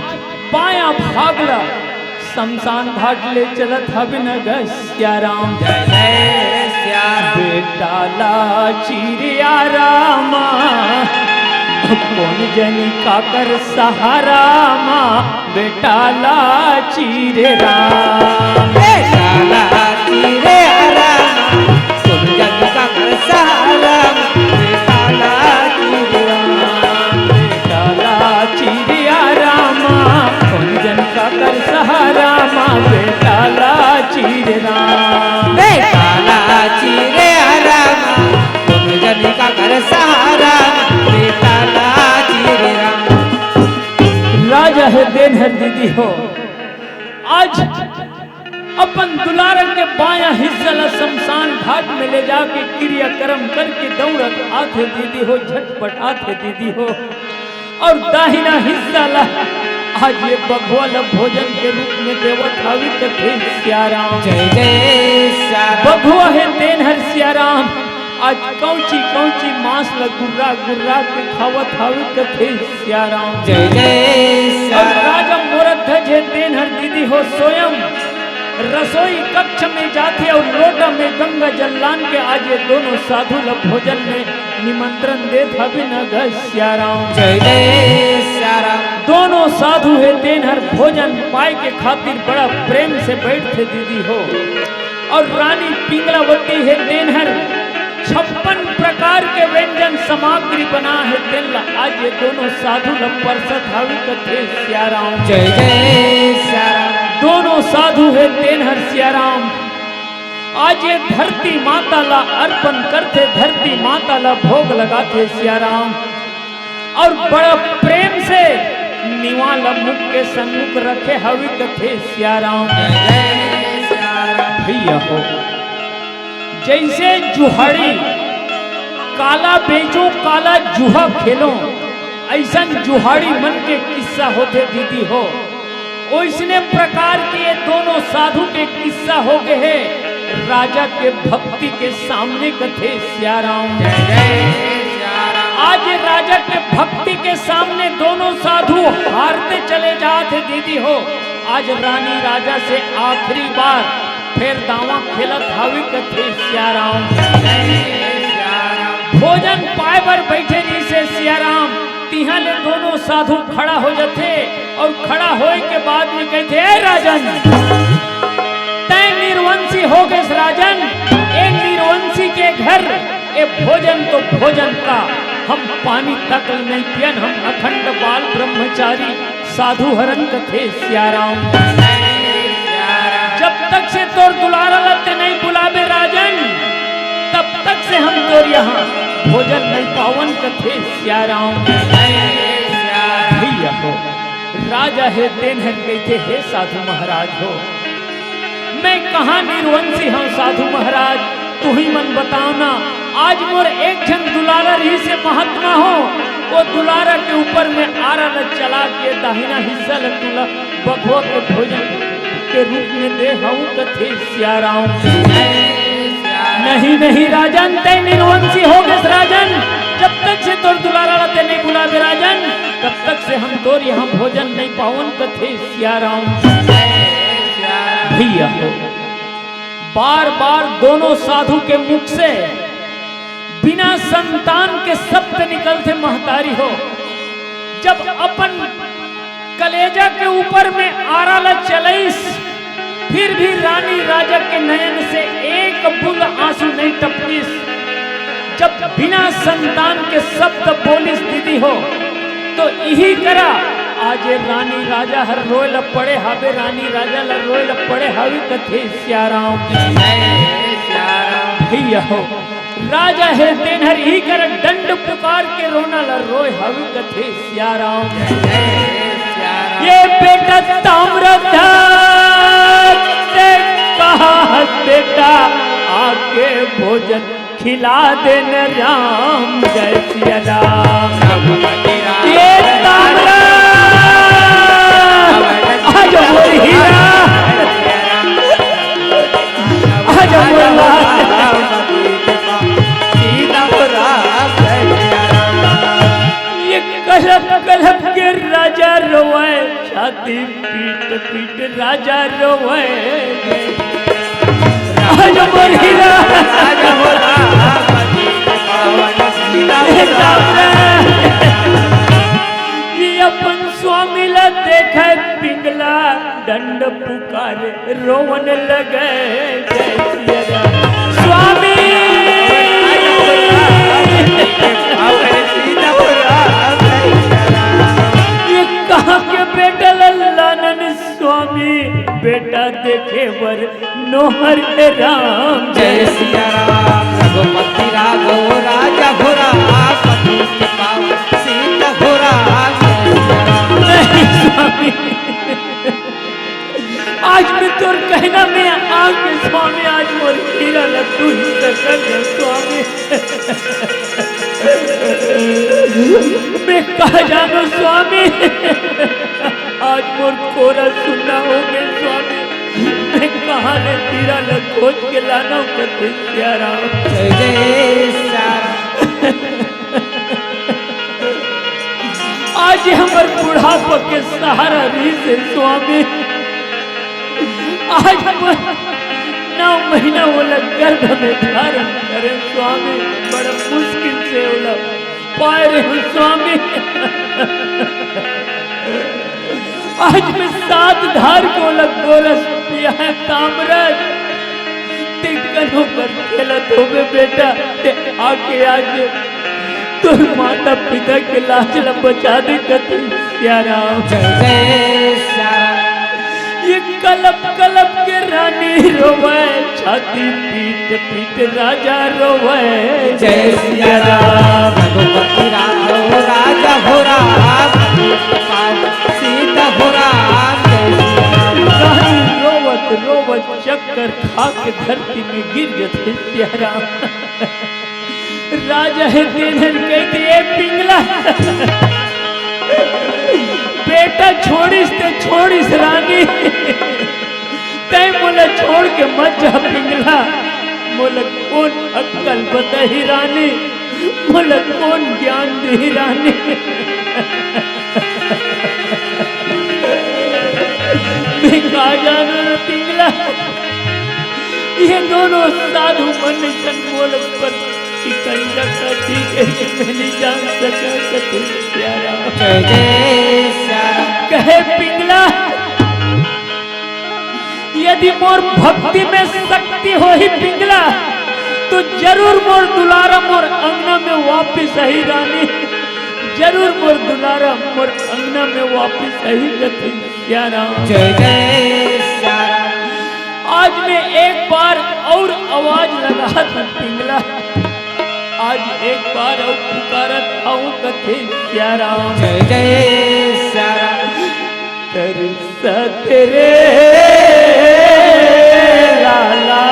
पाया भागला शमशान घाट ले चलत हवे न सियाराम जय जय सियाराम। बेटा ला चिरिया रामा कौन जनी का कर सहारा माँ बेटा ला चिरे राम बेटा चीरे आरामा सुन जन का कर सहारा बेटा चीरे राम। बेटा ला चिरिया रामा कौन जन का कर सहारा माँ बेटा ला चिरे राम बेटा चीरे आरामा सुन जन का कर सहारा बेटा चीरे राम। राजा है देनहर दीदी हो आज अपन दुलारा के बाया हिस्सा ला शमशान घाट में ले जाके क्रियाक्रम करके दौड़त आथे दीदी हो झटपट आथे दीदी हो और दाहिना हिस्सा ला आज ये बघवा ला भोजन के रूप में देवत हावी कथे सियाराम जय जय सियाराम। बघवा है देनहर सियाराम आज कौची कौची मांस ला गुर्रा गुर्रा के खावत हावी कथे सियाराम जय जय और सियाराम। राजा मोरध्वज है देनहर दीदी हो स्वयं रसोई कक्ष में जाते और लोटा में गंगा जल लान के आज ये दोनों साधु ला भोजन में निमंत्रण दे हवे न सियाराम जय जय सियाराम। दोनों साधु है देनहर भोजन पाए के खातिर बड़ा प्रेम से बैठते दीदी हो और रानी पिंगलावती है देनहर 56 प्रकार के व्यंजन सामग्री बना है तेल आज ये दोनों साधु ला परसत हवे कथे सियाराम जय जय सियाराम। दोनों साधु है देनहर सियाराम आज ये धरती माता ला अर्पण करते धरती माता ला भोग लगाते सियाराम और बड़ा प्रेम से निवाला मुख के सन्मुख रखे हवे कथे सियाराम जय जय सियाराम। भैया हो जैसे जुहाड़ी काला बेचो काला जुहा खेलो ऐसा जुहाड़ी मन के किस्सा होते दीदी हो ओइसने प्रकार के ये दोनों साधु के किस्सा हो गए हैं राजा के भक्ति के सामने कथे सियाराम जय जय सियाराम। आज राजा के भक्ति के सामने दोनों साधु हारते चले जाते दीदी हो आज रानी राजा से आखिरी बार फिर दावा खेलत हावी कथे सियाराम। भोजन पाए पर बैठे नहीं से सियाराम तिहा ले दोनों साधु खड़ा हो जाते और खड़ा होए के बाद में कहते ए राजन तय निर्वंशी हो गए राजन, ए निर्वंशी के घर ए भोजन तो भोजन का, हम पानी तक नहीं पियन, हम अखंड बाल ब्रह्मचारी साधु हरन कथे सियाराम। जब तक से तोर दुलारा लते नहीं बुलावे राजन तब तक से हम तोर यहाँ भोजन नहीं पावन कथे सियाराम। भैया हो राजा है तेन है कहते हे साधु महाराज हो, मैं कहाँ निर्वंशी हूँ साधु महाराज, तू ही मन बताओ ना। आज मोर एक जन दुलारा ही से महात्मा हो, वो दुलारा के ऊपर में आरा ल चला के दाहिना हिस्सा ल तुला बखुआ के भोजन के रूप में दे हूँ कथे सियाराम। नहीं नहीं राजन तय निर्वंशी हो गए राजन, जब तक से तोर दुलारा लते नहीं बुलावे राजन तब तक से हम तोर यहाँ भोजन नहीं पावन कथे सियाराम। भैया हो बार बार दोनों साधु के मुख से बिना संतान के शब्द निकलते महतारी हो, जब अपन कलेजा के ऊपर में आरा ल चलईस फिर भी रानी राजा के नयन से एक बूंद आंसू नहीं टपकीस। जब बिना संतान के शब्द बोलिस दीदी हो तो यही करा आज रानी राजा हर रोए ल पड़े हावे, रानी राजा ल रोए ल पड़े हावे कथे सियाराम। भैया हो राजा है तेन हर ही कर दंड पुकार के रोना ल रोए हावे कथे सियाराम। ये बेटा ताम्रध्वज से कहा बेटा आके भोजन खिला देने राम जय सिया राम। ये ताम्रध्वज आज मोर हीरा आज मोर कलप कलप के राजा रोए छाती पीट पीट राजा रोए आज मोर हीरा ये अपन स्वामी ला देखे पिंगला दंड पुकारे रोवन लगे जय सिया राम। स्वामी कहाँ के बेटा लल्लानन स्वामी बेटा देखे वर नोहर राम जय सिया राम। रघुपति राघव राजा घोरा पति के पाव सीता घोरा नहीं स्वामी आज मैं तोर कहना में आके स्वामी आज मोर हीरा लड्डू ही सकल स्वामी मैं कहा जानो स्वामी आज मोर कोरा सुनना हो गए स्वामी, मैं कहाँ ले तीरा ल खोज के लाना कथे सियाराम। जय जय सियाराम। आज हमर बुढ़ापा के सहारा रही से स्वामी, आज 9 महीना वाला गर्भ में धारण करे स्वामी, बड़ा मुश्किल से वाला पाए रहे स्वामी। आज मैं 7 धार को गोरस पिया है ताम्रज टिकन पर खेलत होवे बेटा ते आके आगे तुर माता पिता के लाज ल बचा दे कथे सियाराम। जय जय सियाराम। ये कलप कलप के रानी रोवे छाती पीट पीट राजा रोवे जय सिया राम। रघुपति राघव राजा घोरा सीता घोरा रोवत रोवत चक्कर खा के धरती में गिर जाते सियाराम। राजा है तेनर कहते पिंगला बेटा छोड़िस ते छोड़िस रानी तय मोला छोड़ के मत जा पिंगला, मोला कौन अक्कल बताही रानी, मोला कौन ज्ञान दी रानी। मैं कहा जानो न पिंगला ये दोनों साधु मन मोल पर शिकंजा का ठीक है कि मैं नहीं जान सका कथे प्यारा जय जय सियाराम कहे पिंगला यदि मोर भक्ति में शक्ति हो ही पिंगला तो जरूर मोर दुलारा मोर अंगना में वापिस आई रानी जरूर मोर दुलारा मोर अंगना में वापिस आई कथे सियाराम जय जय सियाराम आज मैं एक बार और आवाज लगा था पिंगला आज एक बार और पुकारत आऊं कथे सियाराम जय जय सियाराम तरसा तेरे लाला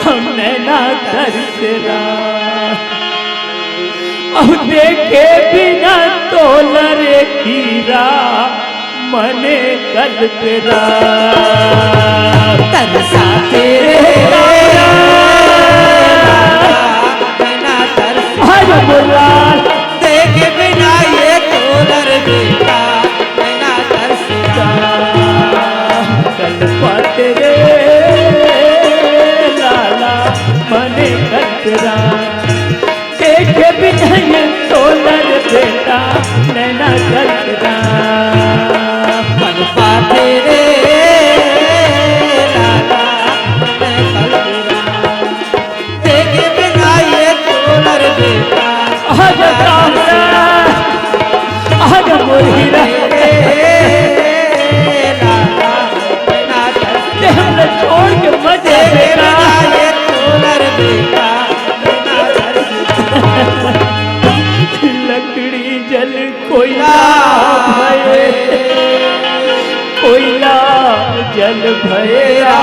हम नैना तरसरा अब देखे बिना तोलरे हीरा मने कल पेरा तरसा तेरे बिना तरस हर मुराद देखे बिना ये तोलर बेटा बिना तरसता कल तेरे लाला मने कतरा देखे बिना ये तोलर बेटा नैना कतरा कल्पा तेरे लाला मैं कल्पना देखे बिना ये तोलर बेटा आज कामरा आज मोहिरा लाला बिना तरस हमने छोड़ के मजे लेना ये तोलर बेटा बिना तरस लकड़ी जल कोयला भये कोयला जल भयरा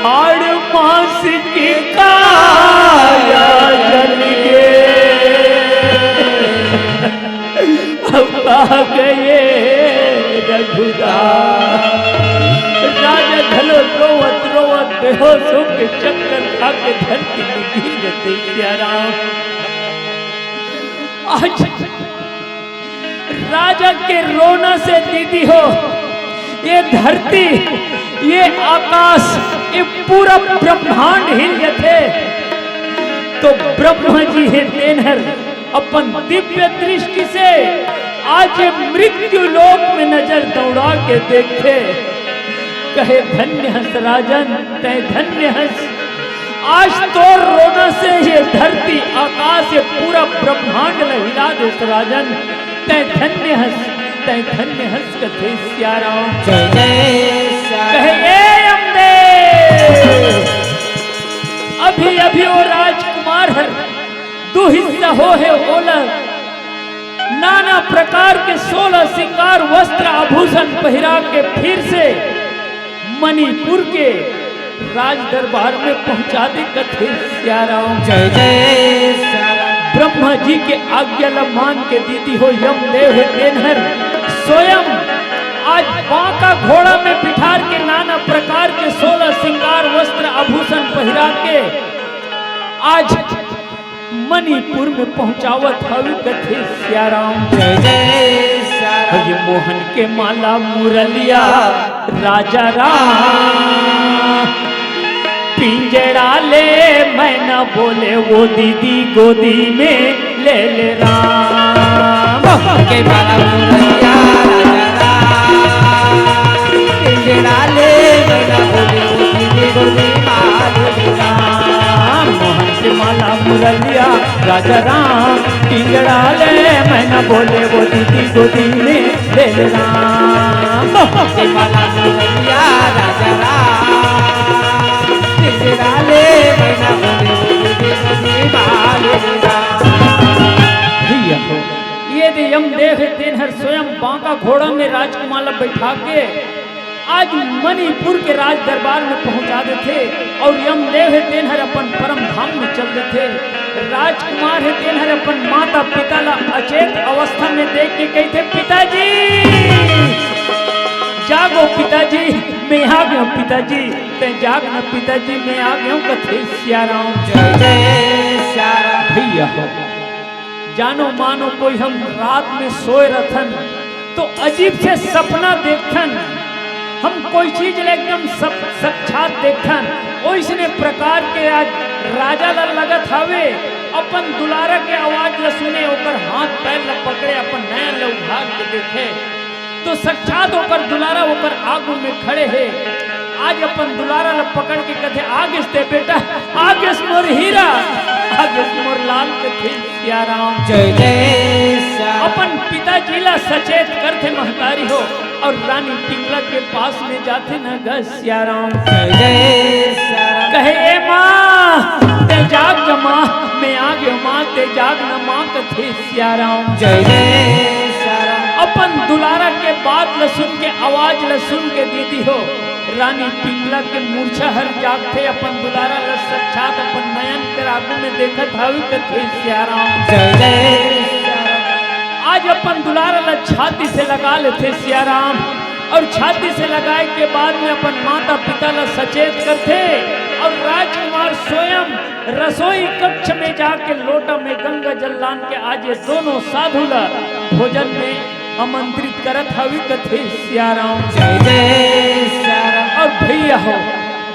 हाड़ मांस की काया जल अब आ गए रघुदास राजा धलो रोवत रोवत बेहोश होके चक्कर खा के धरती में गिर जाते सियाराम आज राजा के रोना से दीदी हो ये धरती ये आकाश ये पूरा ब्रह्मांड हिल थे तो ब्रह्मा जी है तेनहर अपन दिव्य दृष्टि से आज मृत्यु लोक में नजर दौड़ा के देखे कहे धन्य हंस राजन तय धन्य हंस आज तो रोना से ये धरती आकाश ये पूरा ब्रह्मांड हिला दे राजन तय धन्य हंस कथे सियाराम जय जय सियाराम कहे ए अम्बे अभी अभी वो राजकुमार हर दो हिस्सा हो है ओला नाना प्रकार के 16 सिंगार वस्त्र आभूषण पहिरा के फिर से मणिपुर के राज दरबार में पहुंचा दे कथे सियाराम जय जय सियाराम ब्रह्मा जी के आज्ञा ल मान के दीदी हो यम देव तेनहर स्वयं आज बांका घोड़ा में बिठार के नाना प्रकार के 16 सिंगार वस्त्र आभूषण पहिरा के आज मणिपुर में पहुंचावत हवि कथे सियाराम जय जय सियाराम हरि मोहन के माला मुरलिया राजा राम पिंजड़ा ले मैं न बोले वो दीदी गोदी में ले राम के माला मुरलिया राजा राम पिंजड़ा ले मैना बोले वो दीदी गोदी माल राम मोहन के माला मुरलिया राजा राम पिंजड़ा ले मैं न बोले वो दीदी गोदी में ले राम के माला मुरलिया राजा राम पिंजड़ा ले मैना बोले वो दीदी गोदी माल भैया हो ये दे यमदेव तेनहर स्वयं बांका घोड़ा में राजकुमार बैठा के आज मणिपुर के राज दरबार में पहुंचा देते और यमदेव तेनहर अपन परम धाम में चल देते राजकुमार है तेनहर अपन माता पिता ला अचेत अवस्था में देख के कहते पिताजी जागो पिताजी मैं आ गया हूँ पिताजी ते जागना पिताजी मैं आ गया हूँ कथे सियाराम जय जय सियाराम भैया हो जानो मानो कोई हम रात में सोए रथन तो अजीब से सपना देखन हम कोई चीज एकदम साक्षात देखन ओइसने प्रकार के आज राजा ला लगत हवे अपन दुलारा के आवाज ला सुने ओकर हाथ पैर ला पकड़े अपन नयन ला उघार के देखे तो साक्षात ओकर दुलारा ओकर आगू में खड़े है। आज अपन दुलारा ला पकड़ के कहते आगे से बेटा आगे से मोर हीरा आगे से मोर लाल कथे सिया राम जय जय श्याम। अपन पिताजी ला सचेत करते महतारी हो और रानी पिंगला के पास में जाते न ग सिया राम जय जय श्याम। कहे ए माँ ते जाग जमा मैं आ गयो माँ ते जाग न माँ कथे सिया राम जय जय श्याम। अपन दुलारा के बात ल सुन के आवाज ल सुन के दीदी हो रानी पिंगला के मूर्छा हर जागते अपन दुलारा ल साक्षात अपन नयन कर आगू में देखत हावी कथे सिया राम जय जय श्याम। आज अपन दुलारा ला छाती से लगा लेते सिया राम और छाती से लगाए के बाद में अपन माता पिता ला सचेत करते और राजकुमार स्वयं रसोई कक्ष में जाके लोटा में गंगा जल लान के आज ये दोनों साधु ला भोजन में आमंत्रित करत हवी कथे सिया राम जय जय श्याम। और भैया हो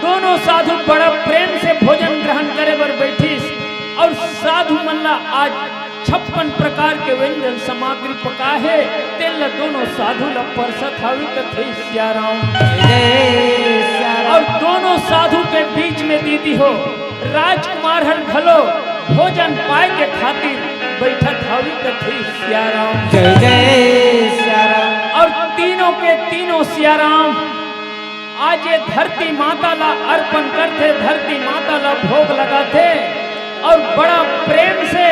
दोनों साधु बड़ा प्रेम से भोजन ग्रहण करे बर बैठीस और साधु मल्ला आज 56 प्रकार के व्यंजन सामग्री पका है तेल दोनों साधु ला परसत हवी कथे सिया राम जय जय श्याम। और दोनों साधु के बीच में दीदी हो राजकुमार हर घलो भोजन पाए के खातिर बैठक हवी कथे सिया राम जय जय श्याम। और तीनों के तीनों सिया राम आज ये धरती माता ला अर्पण करते धरती माता ला भोग लगाते और बड़ा प्रेम से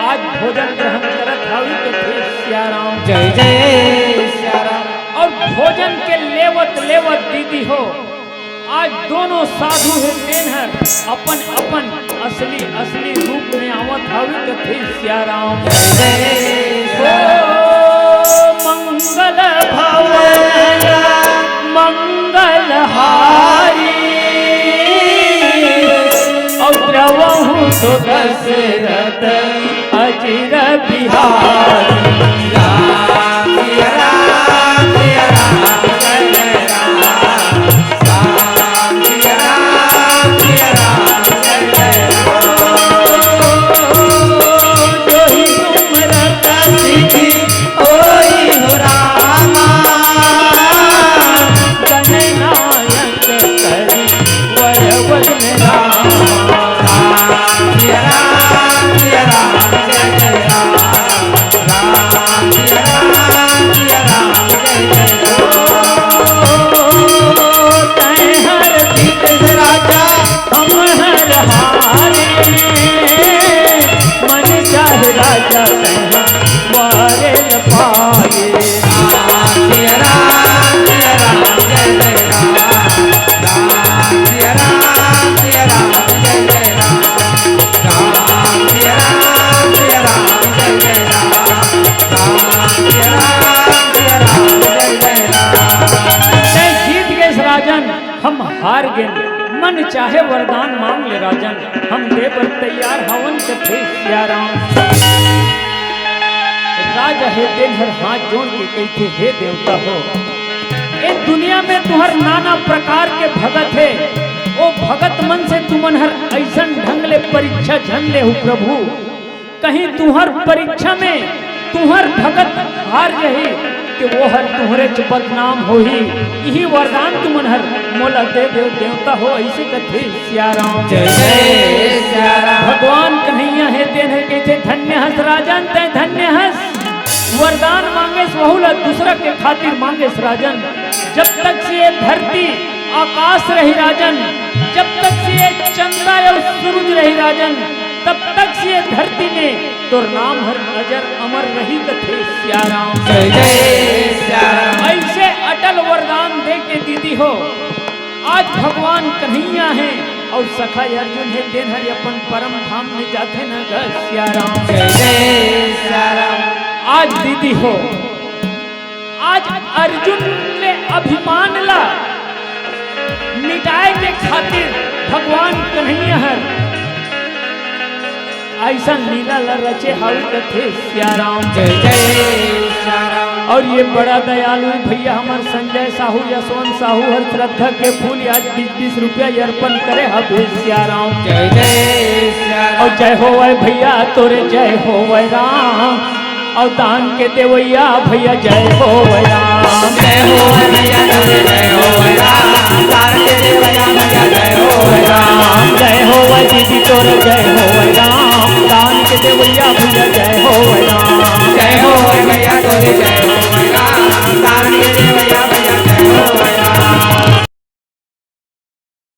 आज भोजन ग्रहण करत हावी कथे सिया राम जय जय श्याम। और भोजन के लेवत लेवत दीदी हो आज दोनों साधु है तेनहर अपन अपन असली असली रूप में आवत हावी कथे सिया राम जय मंगल भवन मंगल हारी और द्रवहु सुदशरथ अजिर बिहारी राम सिया राम सिया राम जय राम। राम सिया राम सिया राम जय जो ही सुमरत सिद्धि ओई हो रामा। गणनायक करी वरवल में राम राम सिया राम जय जय राम। राम सिया राम जय जय तै हर जीत राजा हम हर हारे मन चाहे राजा तैहा वारे न पाए राम सिया राम जय जय राम। राम सिया राम जय जय राम। राम सिया राम जय जय राम। राम सिया राम जय जय राम। तै जीत गए राजन हम हार गए मन चाहे वरदान मांग ले राजन हम दे पर तैयार हवन कथे सिया राम राजा हे दिन हर हाथ जोड़ के कहते हे देवता हो ए दुनिया में तुहर नाना प्रकार के भगत है ओ भगत मन से तुमन हर ऐसन ढंग ले परीक्षा झन ले हो प्रभु कहीं तुहर परीक्षा में तुहर भगत हार जही कि वो हर तुहरे च बदनाम होही यही वरदान तुमन हर मोला दे देव देवता हो ऐसे कथे सिया राम जय जय सिया राम। भगवान कन्हैया है तेन है कहते धन्य हस राजन तय धन्य हस वरदान मांगेस वहुला दूसरा के खातिर मांगेस राजन जब तक से ये धरती आकाश रही राजन जब तक से ये चंद्रा और सूरज रही राजन तब तक से ये धरती में तोर नाम हर अजर अमर रही कथे सिया राम जय जय सिया राम। ऐसे अटल वरदान दे के दीदी हो आज भगवान कन्हैया है और सखा अर्जुन है दिन हरि अपन परम धाम में जाते न ग सिया राम जय जय सिया राम। आज दीदी हो आज अर्जुन ने अभिमान ला मिटाए के खातिर भगवान कन्हैया हर ऐसा लीला ला रचे हाउ कथे सिया राम जय जय सिया राम। और ये बड़ा दयालु भैया हमार संजय साहू यशवंत साहू हर श्रद्धा के फूल आज 20-20 रुपया अर्पण करे हबे सियाराम। जय जय सिया राम। और जय हो भैया तोरे जय हो राम। और दान के देवैया भैया जय हो राम। जय हो भैया तोरे जय हो राम। दान के देवैया भैया जय हो राम। जय हो दीदी तोरे जय हो राम। दान के देवैया भैया जय हो राम। जय हो भैया तोरे जय हो राम। दान के देवैया